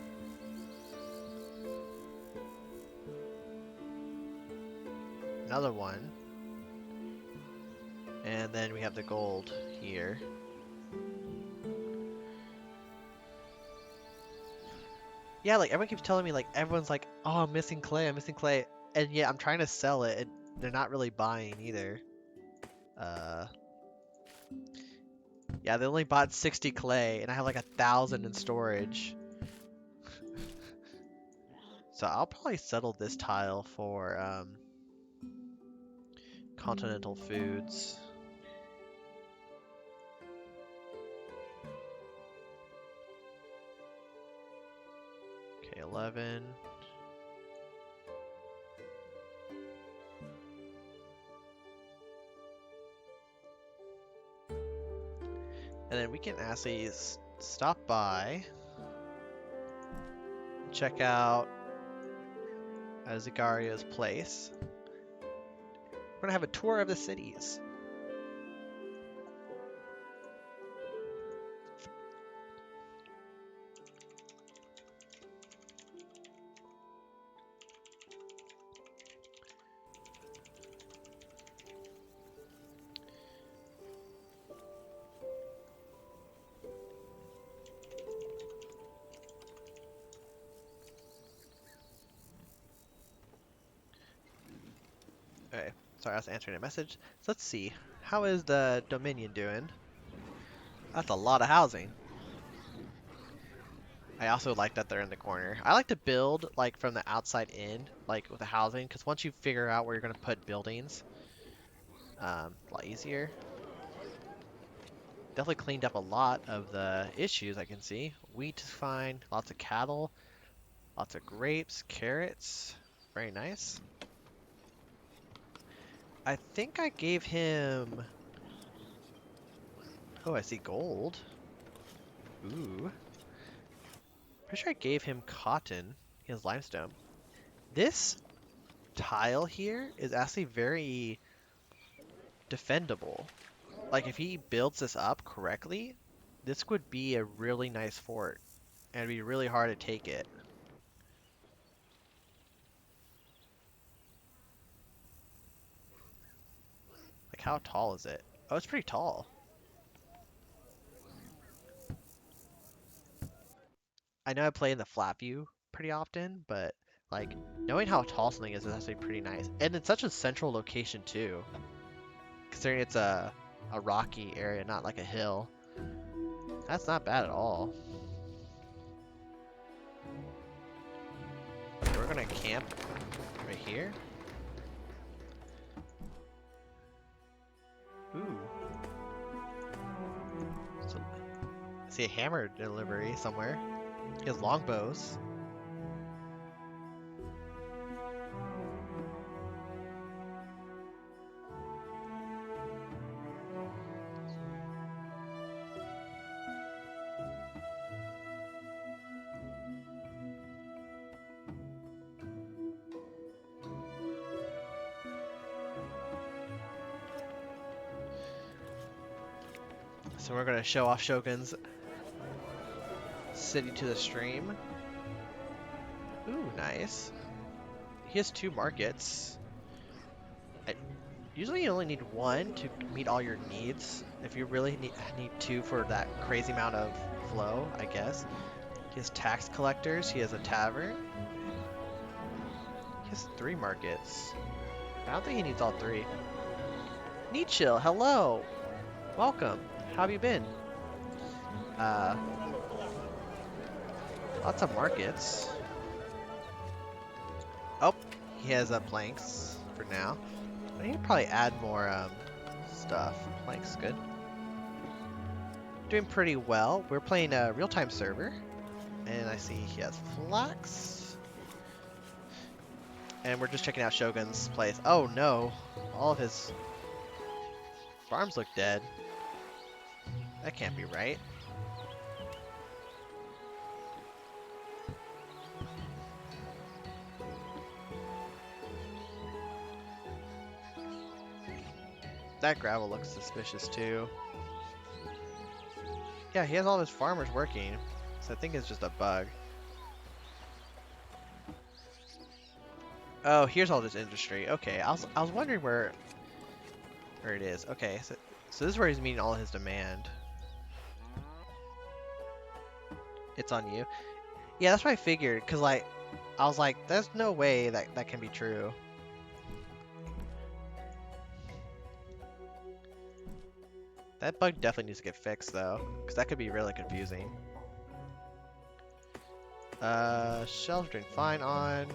Another one. And then we have the gold here. Yeah, like everyone keeps telling me, like everyone's like, oh, I'm missing clay, I'm missing clay. And yet I'm trying to sell it and they're not really buying either. Yeah, they only bought 60 clay and I have like 1,000 in storage. So I'll probably settle this tile for continental foods. Okay, 11. And then we can actually stop by, check out Zagaria's place. We're gonna have a tour of the cities. Okay, sorry, I was answering a message. So let's see. How is the Dominion doing? That's a lot of housing. I also like that they're in the corner. I like to build like from the outside in, like with the housing, because once you figure out where you're gonna put buildings, a lot easier. Definitely cleaned up a lot of the issues I can see. Wheat is fine, lots of cattle, lots of grapes, carrots. Very nice. I think I gave him... Oh, I see gold. Ooh. Pretty sure I gave him cotton. He has limestone. This tile here is actually very defendable. Like, if he builds this up correctly, this would be a really nice fort. And it'd be really hard to take it. Like, how tall is it? Oh, it's pretty tall. I know I play in the flat view pretty often, but, like, knowing how tall something is actually pretty nice. And it's such a central location, too. Considering it's a rocky area, not like a hill. That's not bad at all. So we're gonna camp right here. Ooh. So, I see a hammer delivery somewhere. He has longbows. So we're gonna show off Shogun's city to the stream. Ooh, nice. He has 2 markets. Usually you only need 1 to meet all your needs. If you really need 2 for that crazy amount of flow, I guess. He has tax collectors. He has a tavern. He has 3 markets. I don't think he needs all 3. Nietzsche, hello! Welcome. How have you been? Lots of markets. Oh, he has planks for now. I need to probably add more stuff. Planks, good. Doing pretty well. We're playing a real-time server. And I see he has flax. And we're just checking out Shogun's place. Oh no! All of his Farms look dead. That can't be right. That gravel looks suspicious too. Yeah, he has all his farmers working, so I think it's just a bug. Oh, here's all this industry. Okay, I was wondering where it is. Okay, so this is where he's meeting all his demand. It's on you. Yeah, that's what I figured. Cause like, I was like, there's no way that can be true. That bug definitely needs to get fixed though, cause that could be really confusing. Shells are doing fine on.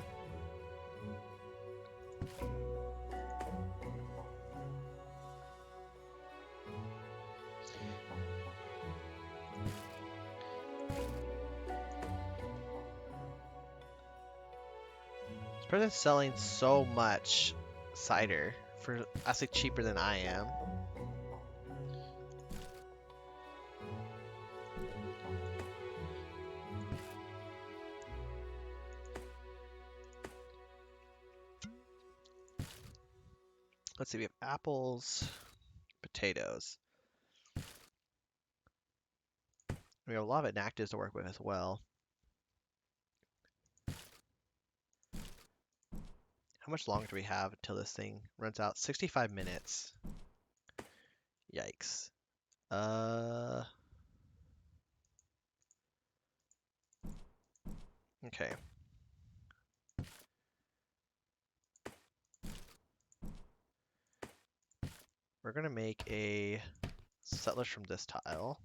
This person's selling so much cider for actually cheaper than I am. Let's see, we have apples, potatoes. We have a lot of inactives to work with as well. How much longer do we have until this thing runs out? 65 minutes. Yikes. Okay. We're gonna make a settlers from this tile.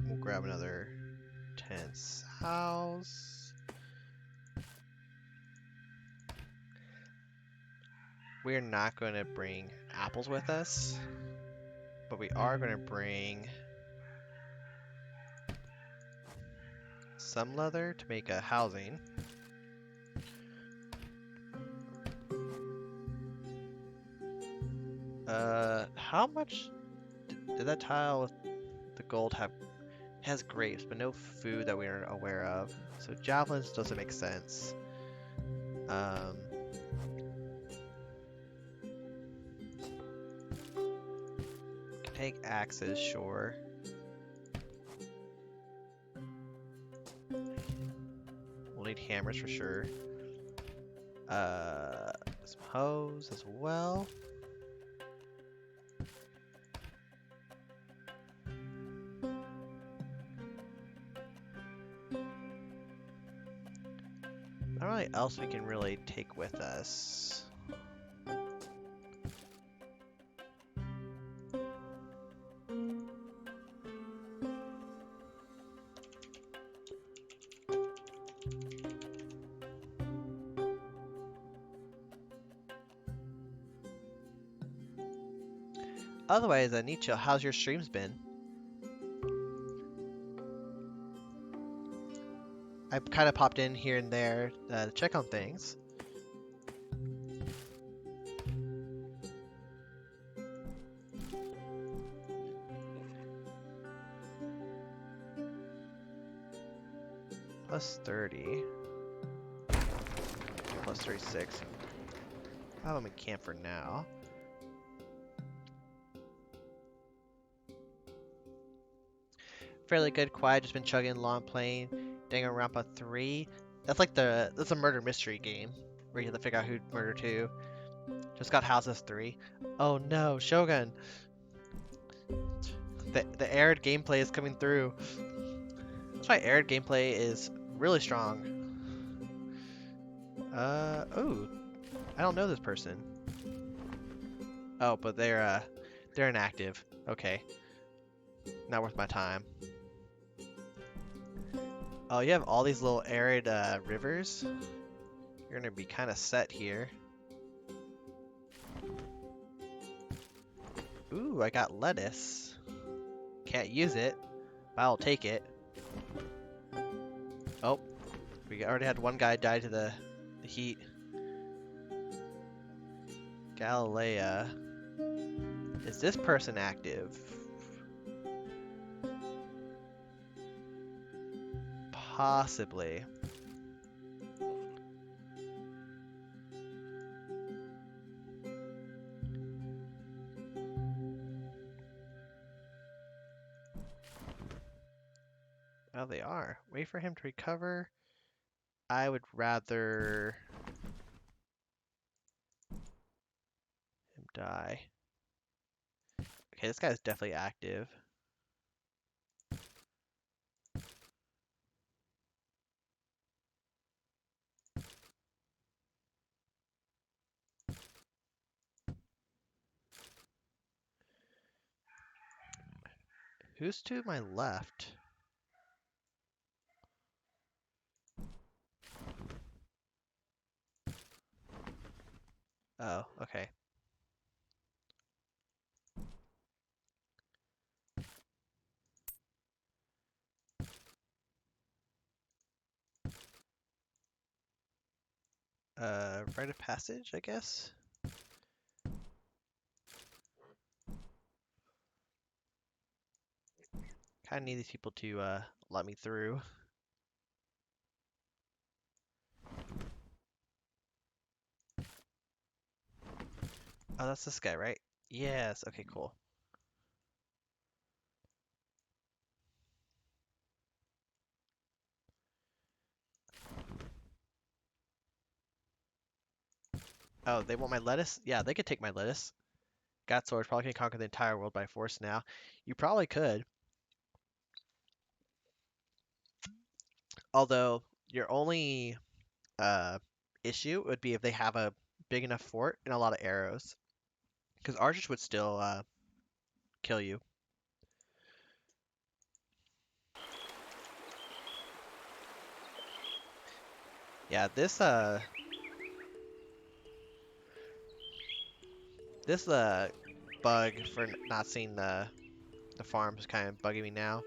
We'll grab another 10 sows. We're not going to bring apples with us, but we are going to bring some leather to make a housing. How much did that tile with the gold have? It has grapes, but no food that we are aware of. So javelins doesn't make sense. Take axes, sure. We'll need hammers for sure. Some hoes as well. Not really else we can really take with us. Otherwise, Nietzsche, how's your streams been? I kind of popped in here and there to check on things. Plus 30. Plus 36. I'll have them in camp for now. Fairly good, quiet, just been chugging along playing Danganronpa 3. That's a murder mystery game where you have to figure out who murdered who. Just got Houses 3. Oh no, Shogun! The arid gameplay is coming through. That's why arid gameplay is really strong. Oh, I don't know this person. Oh, but they're inactive. Okay. Not worth my time. Oh, you have all these little arid rivers. You're gonna be kind of set here. Ooh, I got lettuce. Can't use it, but I'll take it. Oh, we already had one guy die to the heat. Galilea. Is this person active? Possibly. Well, they are. Wait for him to recover. I would rather him die. Okay, this guy's definitely active. Who's to my left? Oh, okay. Rite of passage, I guess? Kinda need these people to, let me through. Oh, that's this guy, right? Yes, okay, cool. Oh, they want my lettuce? Yeah, they could take my lettuce. Got swords, probably can conquer the entire world by force now. You probably could. Although, your only issue would be if they have a big enough fort and a lot of arrows. Because archers would still kill you. Yeah, this bug for not seeing the farm is kind of bugging me now.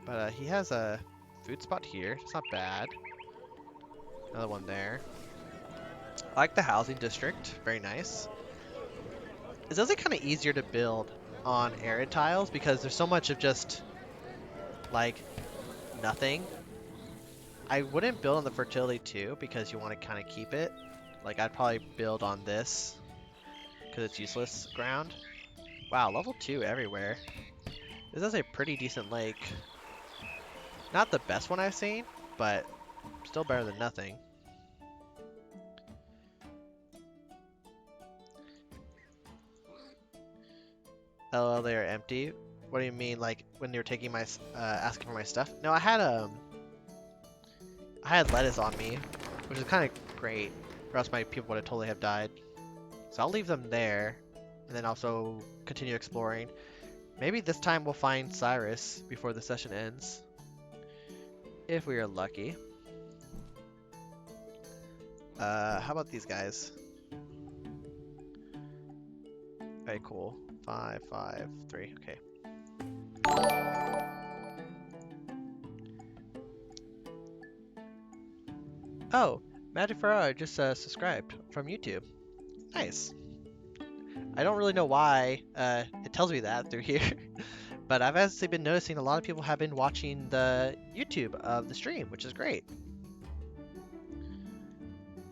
But he has a food spot here. It's not bad. Another one there. I like the housing district. Very nice. It's also kind of easier to build on arid tiles because there's so much of just like nothing. I wouldn't build on the fertility too because you want to kind of keep it. Like I'd probably build on this because it's useless ground. Wow, level 2 everywhere. This is a pretty decent lake. Not the best one I've seen, but still better than nothing. LL, they are empty. What do you mean, like when they were taking my asking for my stuff? No, I had lettuce on me, which is kind of great, or else my people would have totally have died. So I'll leave them there, and then also continue exploring. Maybe this time we'll find Cyrus before the session ends, if we are lucky. How about these guys? Okay, cool. 5, 5, 3. Okay. Oh, Magic Ferrara just subscribed from YouTube. Nice. I don't really know why it tells me that through here, but I've actually been noticing a lot of people have been watching the YouTube of the stream, which is great.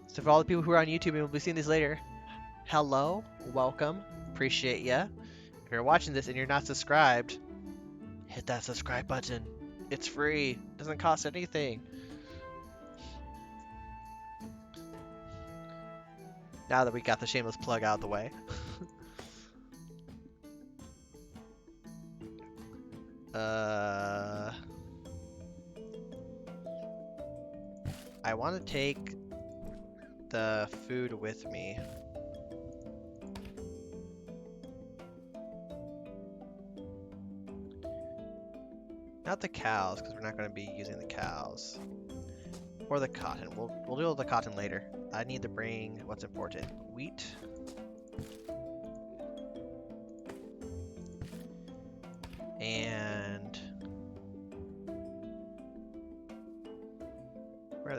So for all the people who are on YouTube and will be seeing this later, hello, welcome, appreciate ya. If you're watching this and you're not subscribed, hit that subscribe button. It's free, doesn't cost anything. Now that we got the shameless plug out of the way. I want to take the food with me. Not the cows, because we're not going to be using the cows. Or the cotton. We'll do all the cotton later. I need to bring what's important. Wheat. And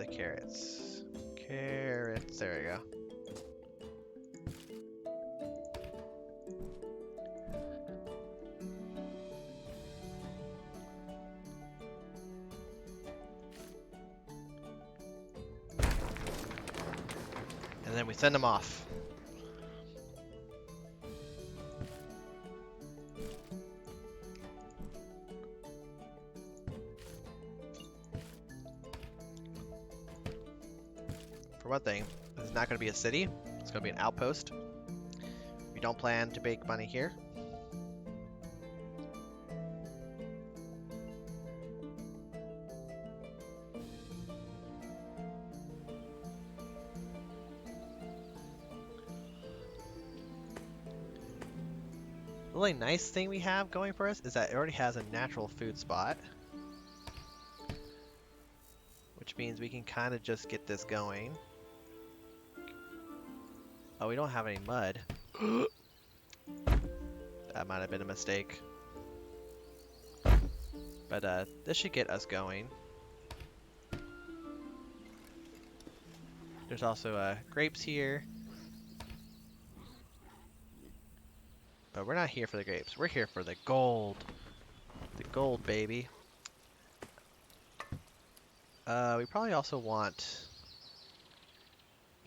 the carrots? Carrots, there we go. And then we send them off. For one thing, this is not going to be a city. It's going to be an outpost. We don't plan to make money here. The really nice thing we have going for us is that it already has a natural food spot. Which means we can kind of just get this going. Oh, we don't have any mud. That might have been a mistake. But this should get us going. There's also grapes here. But we're not here for the grapes. We're here for the gold. The gold, baby. We probably also want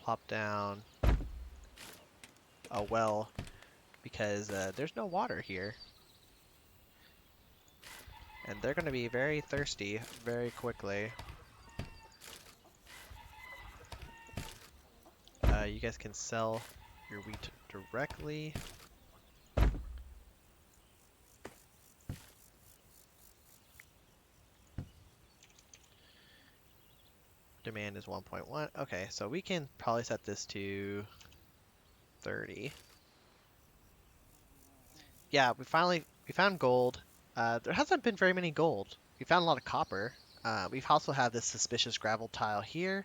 plop down a well because there's no water here. And they're going to be very thirsty very quickly. You guys can sell your wheat directly. Demand is 1.1. Okay, so we can probably set this to 30. Yeah, we found gold. There hasn't been very many gold. We found a lot of copper. We've also have this suspicious gravel tile here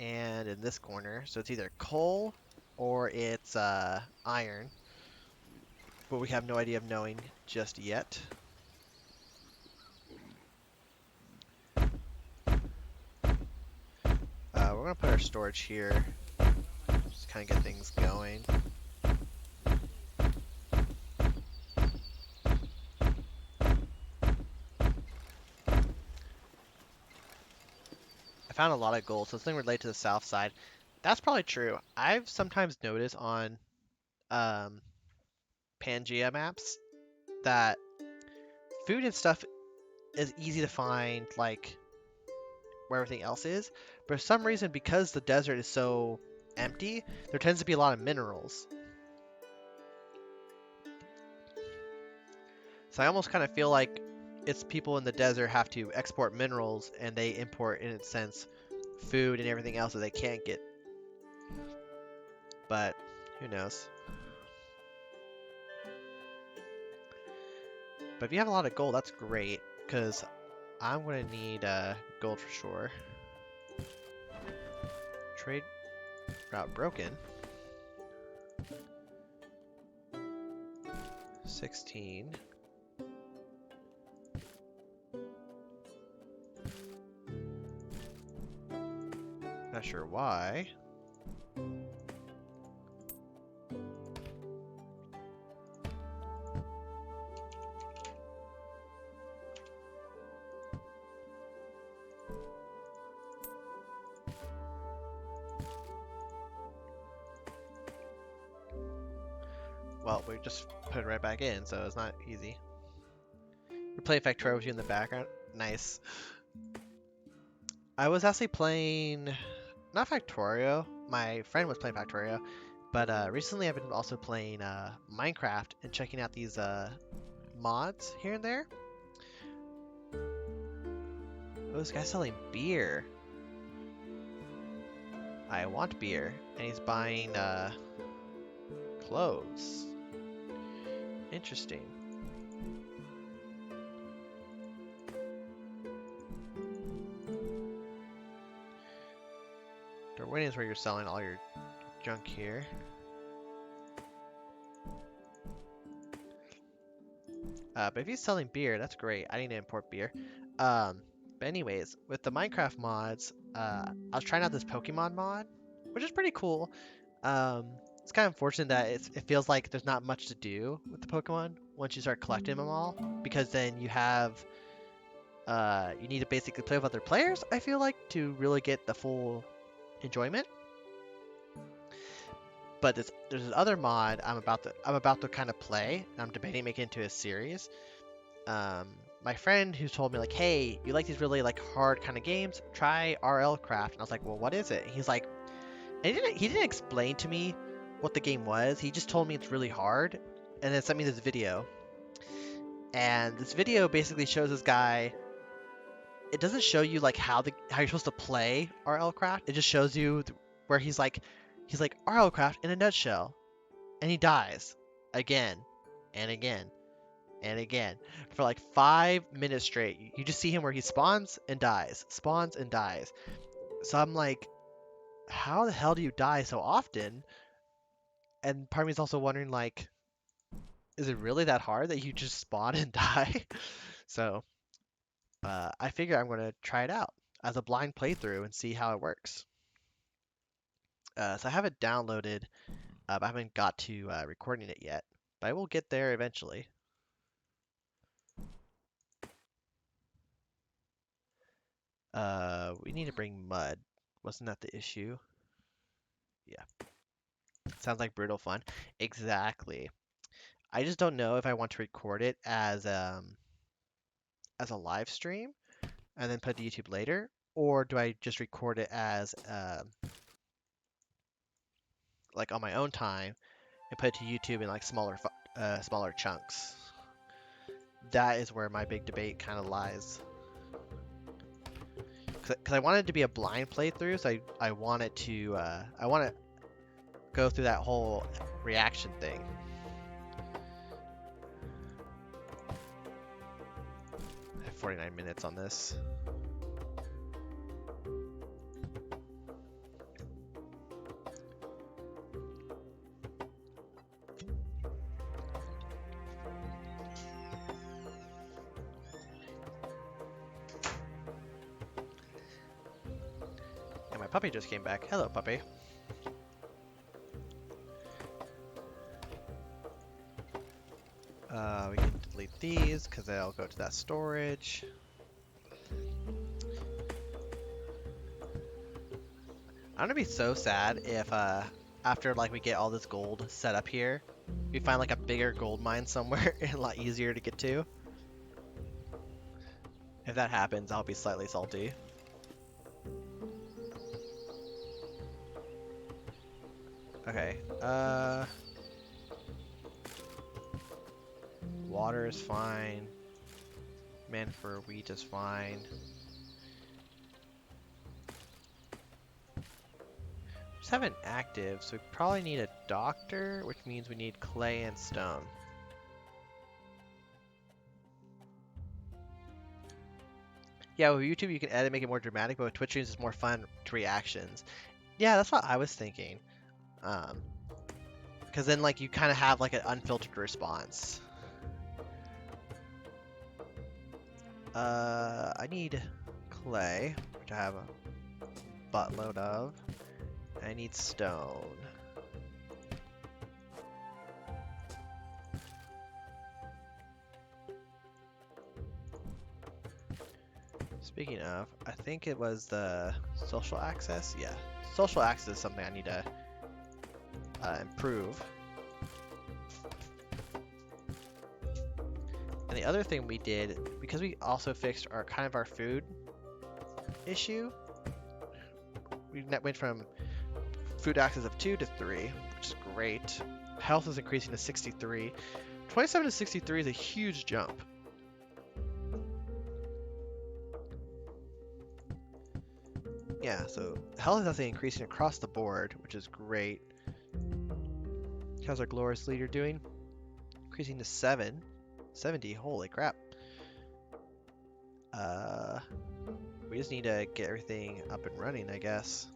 and in this corner. So it's either coal or it's iron. But we have no idea of knowing just yet. We're going to put our storage here. Just kind of get things going. I found a lot of gold, so something related to the south side. That's probably true. I've sometimes noticed on Pangea maps that food and stuff is easy to find, like where everything else is. But for some reason, because the desert is so empty, there tends to be a lot of minerals. So I almost kind of feel like it's people in the desert have to export minerals and they import, in a sense, food and everything else that they can't get. But who knows? But if you have a lot of gold, that's great, because I'm going to need gold for sure. Trade route broken. 16. Not sure why. Well, we just put it right back in, so it's not easy. We play Factorio with you in the background. Nice. I was actually playing, not Factorio. My friend was playing Factorio, but recently I've been also playing Minecraft and checking out these mods here and there. Oh, this guy's selling beer. I want beer, and he's buying clothes. Interesting. Darwin is where you're selling all your junk here. But if he's selling beer, that's great. I need to import beer. But But anyways, with the Minecraft mods, I was trying out this Pokemon mod, which is pretty cool. It's kind of unfortunate that it feels like there's not much to do with the Pokemon once you start collecting them all, because then you need to basically play with other players, I feel like, to really get the full enjoyment. But there's this other mod I'm about to kind of play. I'm debating making it into a series. Um, my friend who told me like, hey, you like these really like hard kind of games? Try RL Craft. And I was like, well, what is it? And he's like, and he didn't explain to me what the game was. He just told me it's really hard, and then sent me this video. And this video basically shows this guy. It doesn't show you like how you're supposed to play RL Craft. It just shows you where he's like RL Craft in a nutshell, and he dies again and again and again for like 5 minutes straight. You just see him where he spawns and dies, spawns and dies. So I'm like, how the hell do you die so often? And part of me is also wondering like, is it really that hard that you just spawn and die? So I figure I'm gonna try it out as a blind playthrough and see how it works. So I have it downloaded, but I haven't got to recording it yet. But I will get there eventually. We need to bring mud. Wasn't that the issue? Yeah. Sounds like brutal fun. Exactly. I just don't know if I want to record it as a live stream and then put it to YouTube later, or do I just record it as like on my own time and put it to YouTube in like smaller chunks. That is where my big debate kind of lies. Because I want it to be a blind playthrough, so I want it to go through that whole reaction thing. I have 49 minutes on this. And my puppy just came back. Hello, puppy. We can delete these because they'll go to that storage. I'm gonna be so sad if after like we get all this gold set up here, we find like a bigger gold mine somewhere and a lot easier to get to. If that happens, I'll be slightly salty. Okay, water is fine. Man for wheat is fine. Just have an active, so we probably need a doctor, which means we need clay and stone. Yeah, with YouTube you can edit, make it more dramatic, but with Twitch streams it's more fun to reactions. Yeah, that's what I was thinking. Because then like you kind of have like an unfiltered response. I need clay, which I have a buttload of. I need stone. Speaking of, I think it was the social access. Yeah, social access is something I need to improve. And the other thing we did, because we also fixed our food issue, we went from food access of 2 to 3, which is great. Health is increasing to 63. 27 to 63 is a huge jump. Yeah, so health is actually increasing across the board, which is great. How's our glorious leader doing? Increasing to 70, holy crap. We just need to get everything up and running, I guess.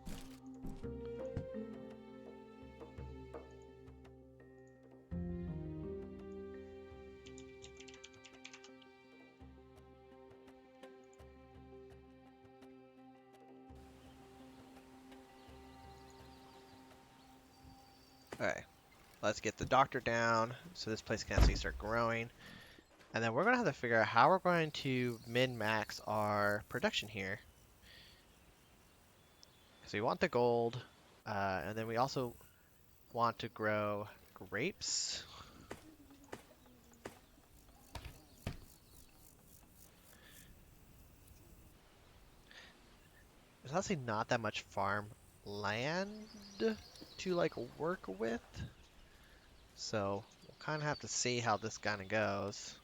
Okay, let's get the doctor down so this place can actually start growing. And then we're going to have to figure out how we're going to min-max our production here. So we want the gold, and then we also want to grow grapes. There's honestly not that much farm land to like work with. So we'll kind of have to see how this kind of goes.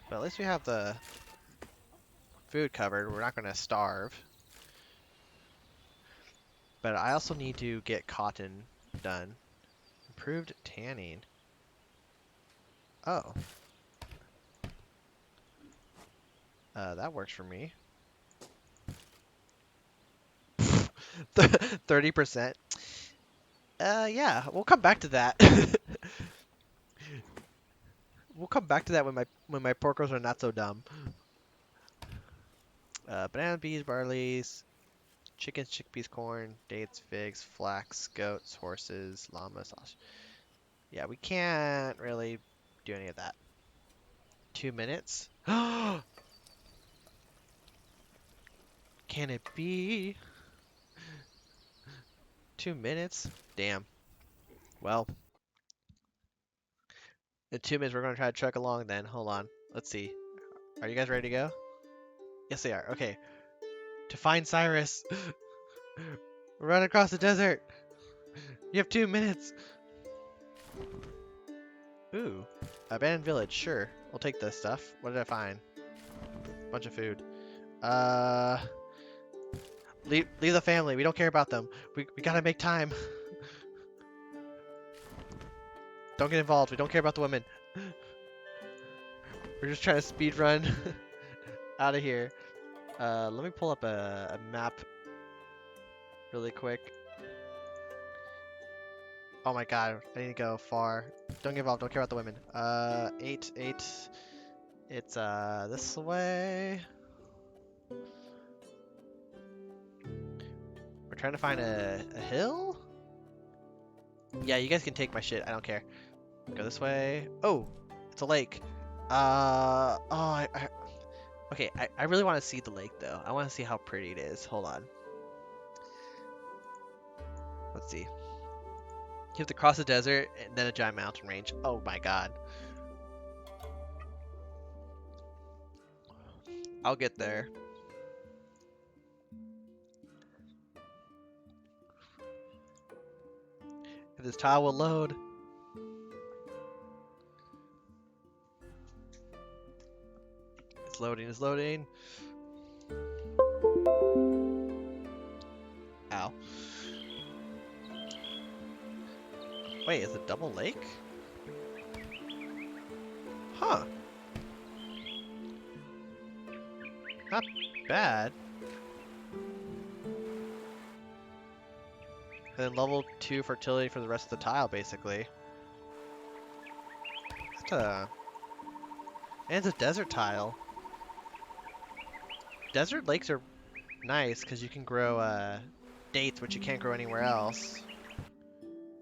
But at least we have the food covered. We're not going to starve. But I also need to get cotton done. Improved tanning. Oh. That works for me. 30%. Yeah, we'll come back to that. We'll come back to that when my porcos are not so dumb. Banana, bees, barleys, chickens, chickpeas, corn, dates, figs, flax, goats, horses, llamas, sausage. Yeah, we can't really do any of that. 2 minutes? Can it be? 2 minutes? Damn. Well, in 2 minutes we're gonna try to truck along then. Hold on. Let's see. Are you guys ready to go? Yes, they are. Okay. To find Cyrus. Run across the desert. You have 2 minutes. Ooh. Abandoned village. Sure. We'll take this stuff. What did I find? Bunch of food. Uh, leave the family. We don't care about them. We gotta make time. Don't get involved. We don't care about the women. We're just trying to speed run out of here. Let me pull up a map really quick. Oh my god, I need to go far. Don't get involved. Don't care about the women. 8. It's this way. We're trying to find a hill? Yeah, you guys can take my shit. I don't care. Go this way. Oh, it's a lake. Okay, I really want to see the lake though. I want to see how pretty it is. Hold on. Let's see. You have to cross the desert and then a giant mountain range. Oh my god. I'll get there. If this tile will load. It's loading, it's loading. Ow. Wait, is it double lake? Huh. Not bad. And then level 2 fertility for the rest of the tile, basically. And it's a desert tile. Desert lakes are nice because you can grow dates, which you can't grow anywhere else.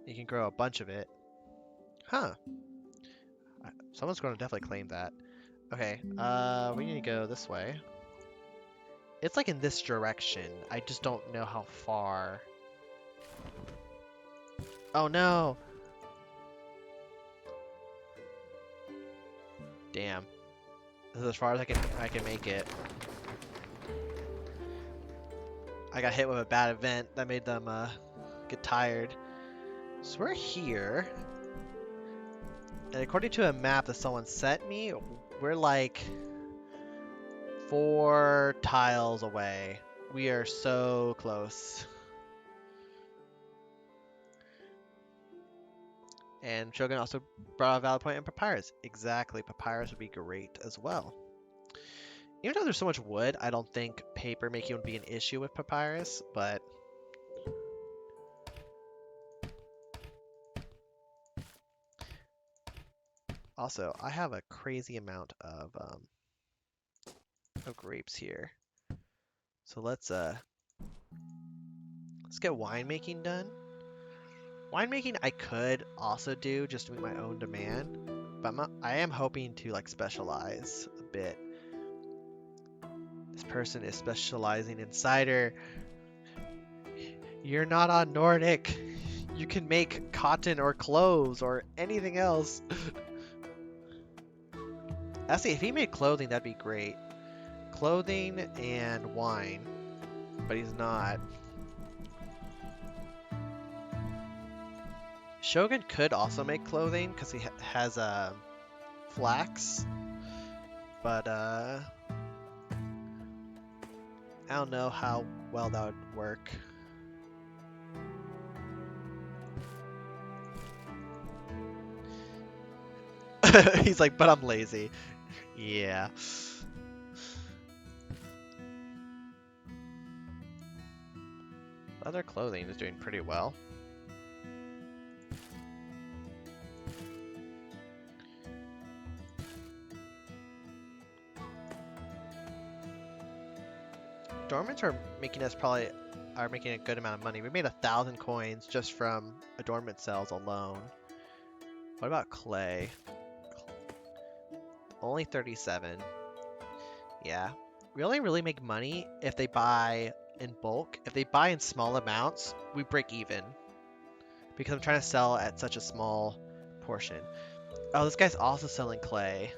You can grow a bunch of it. Huh. Someone's going to definitely claim that. Okay, we need to go this way. It's like in this direction. I just don't know how far. Oh no! Damn. This is as far as I can make it. I got hit with a bad event that made them get tired. So we're here. And according to a map that someone sent me, we're like 4 tiles away. We are so close. And Shogun also brought a valid point in papyrus. Exactly, papyrus would be great as well. Even though there's so much wood, I don't think paper making would be an issue with papyrus, but... Also, I have a crazy amount of No grapes here. So let's get winemaking done. Winemaking I could also do just to meet my own demand, but I am hoping to like specialize a bit. This person is specializing in cider. You're not on Nordic. You can make cotton or clothes or anything else. Actually, if he made clothing, that'd be great. Clothing and wine, but he's not. Shogun could also make clothing because he has flax, but I don't know how well that would work. He's like, but I'm lazy. Yeah. Leather clothing is doing pretty well. Dormants are making a good amount of money. We made 1,000 coins just from adornment cells alone. What about clay? Only 37. Yeah. We only really make money if they buy in bulk. If they buy in small amounts, we break even. Because I'm trying to sell at such a small portion. Oh, this guy's also selling clay.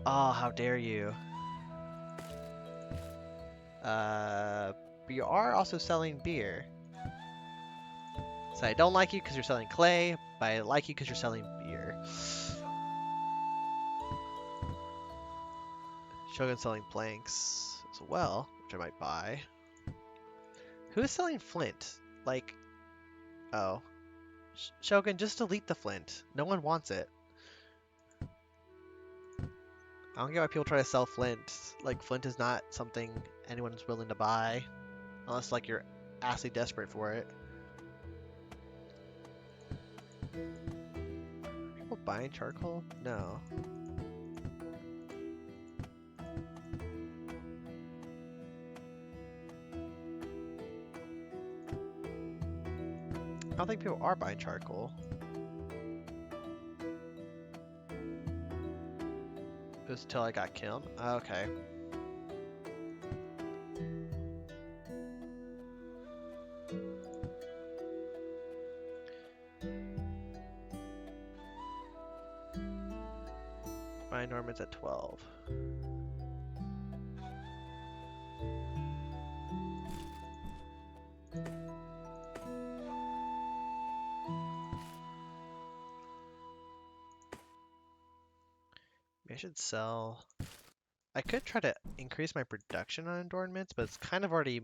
Oh, how dare you. But you are also selling beer. So I don't like you because you're selling clay, but I like you because you're selling beer. Shogun's selling planks as well, which I might buy. Who is selling flint? Like, oh. Shogun, just delete the flint. No one wants it. I don't get why people try to sell flint. Like, flint is not something anyone's willing to buy. Unless, like, you're actually desperate for it. Are people buying charcoal? No. I don't think people are buying charcoal. It was till I got killed? Okay. My Norman's at 12. Maybe I should sell... I could try to increase my production on adornments, but it's kind of already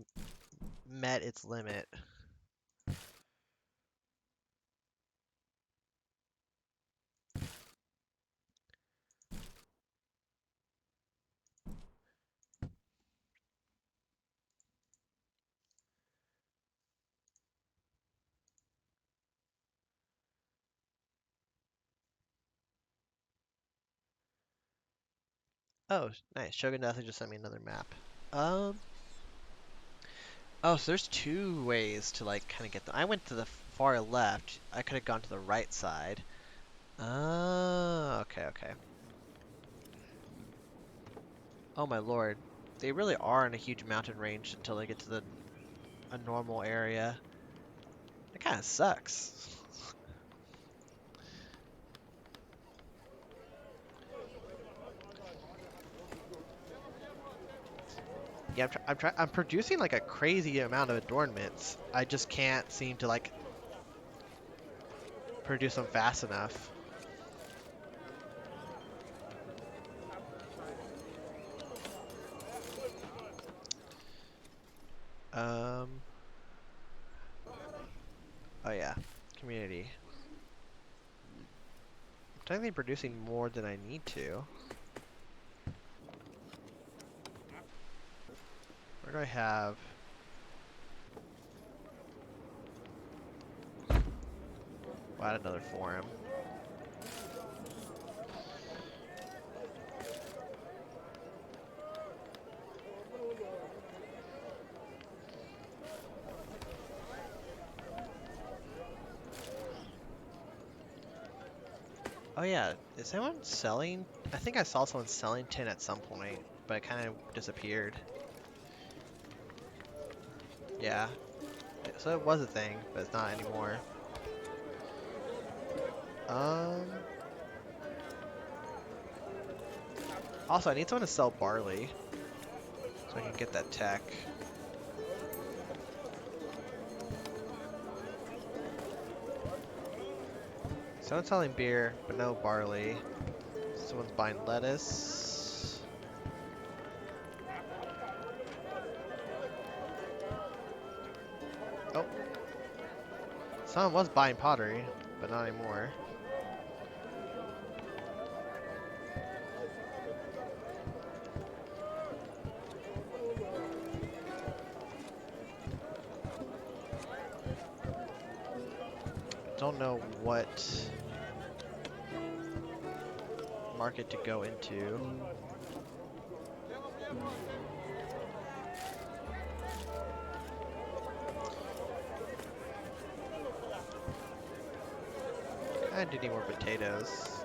met its limit. Oh, nice. Shogun Deathly just sent me another map. Um. Oh, so there's two ways to like kind of get them. I went to the far left. I could have gone to the right side. Oh, okay, okay. Oh my lord. They really are in a huge mountain range until they get to a normal area. That kind of sucks. Yeah, I'm producing like a crazy amount of adornments. I just can't seem to like produce them fast enough. Um. Oh yeah, community. I'm technically producing more than I need to. Where do I have? We'll add another forum. Oh yeah, is anyone selling? I think I saw someone selling tin at some point, but it kind of disappeared. Yeah, so it was a thing, but it's not anymore. Um. Also, I need someone to sell barley so I can get that tech. Someone's selling beer, but no barley. Someone's buying lettuce. Oh, someone was buying pottery, but not anymore. Don't know what market to go into. I do need more potatoes.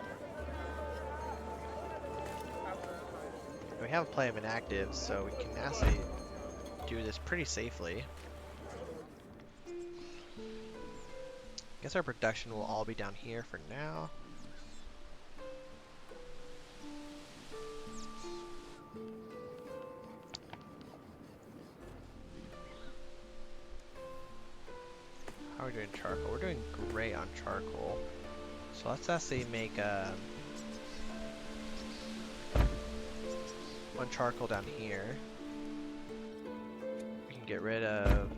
We have a plan inactive, so we can actually do this pretty safely. Guess our production will all be down here for now. How are we doing charcoal? We're doing great on charcoal. So let's actually make one charcoal down here. We can get rid of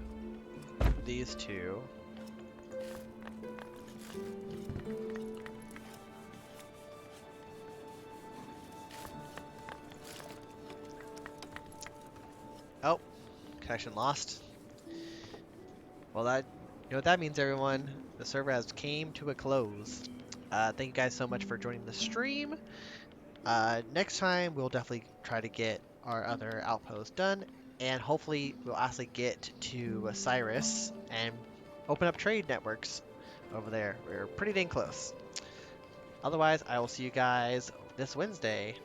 these two. Oh, connection lost. Well, you know what that means, everyone. The server has came to a close. Thank you guys so much for joining the stream. Next time, we'll definitely try to get our other outposts done, and hopefully we'll actually get to Cyrus and open up trade networks over there. We're pretty dang close. Otherwise, I will see you guys this Wednesday.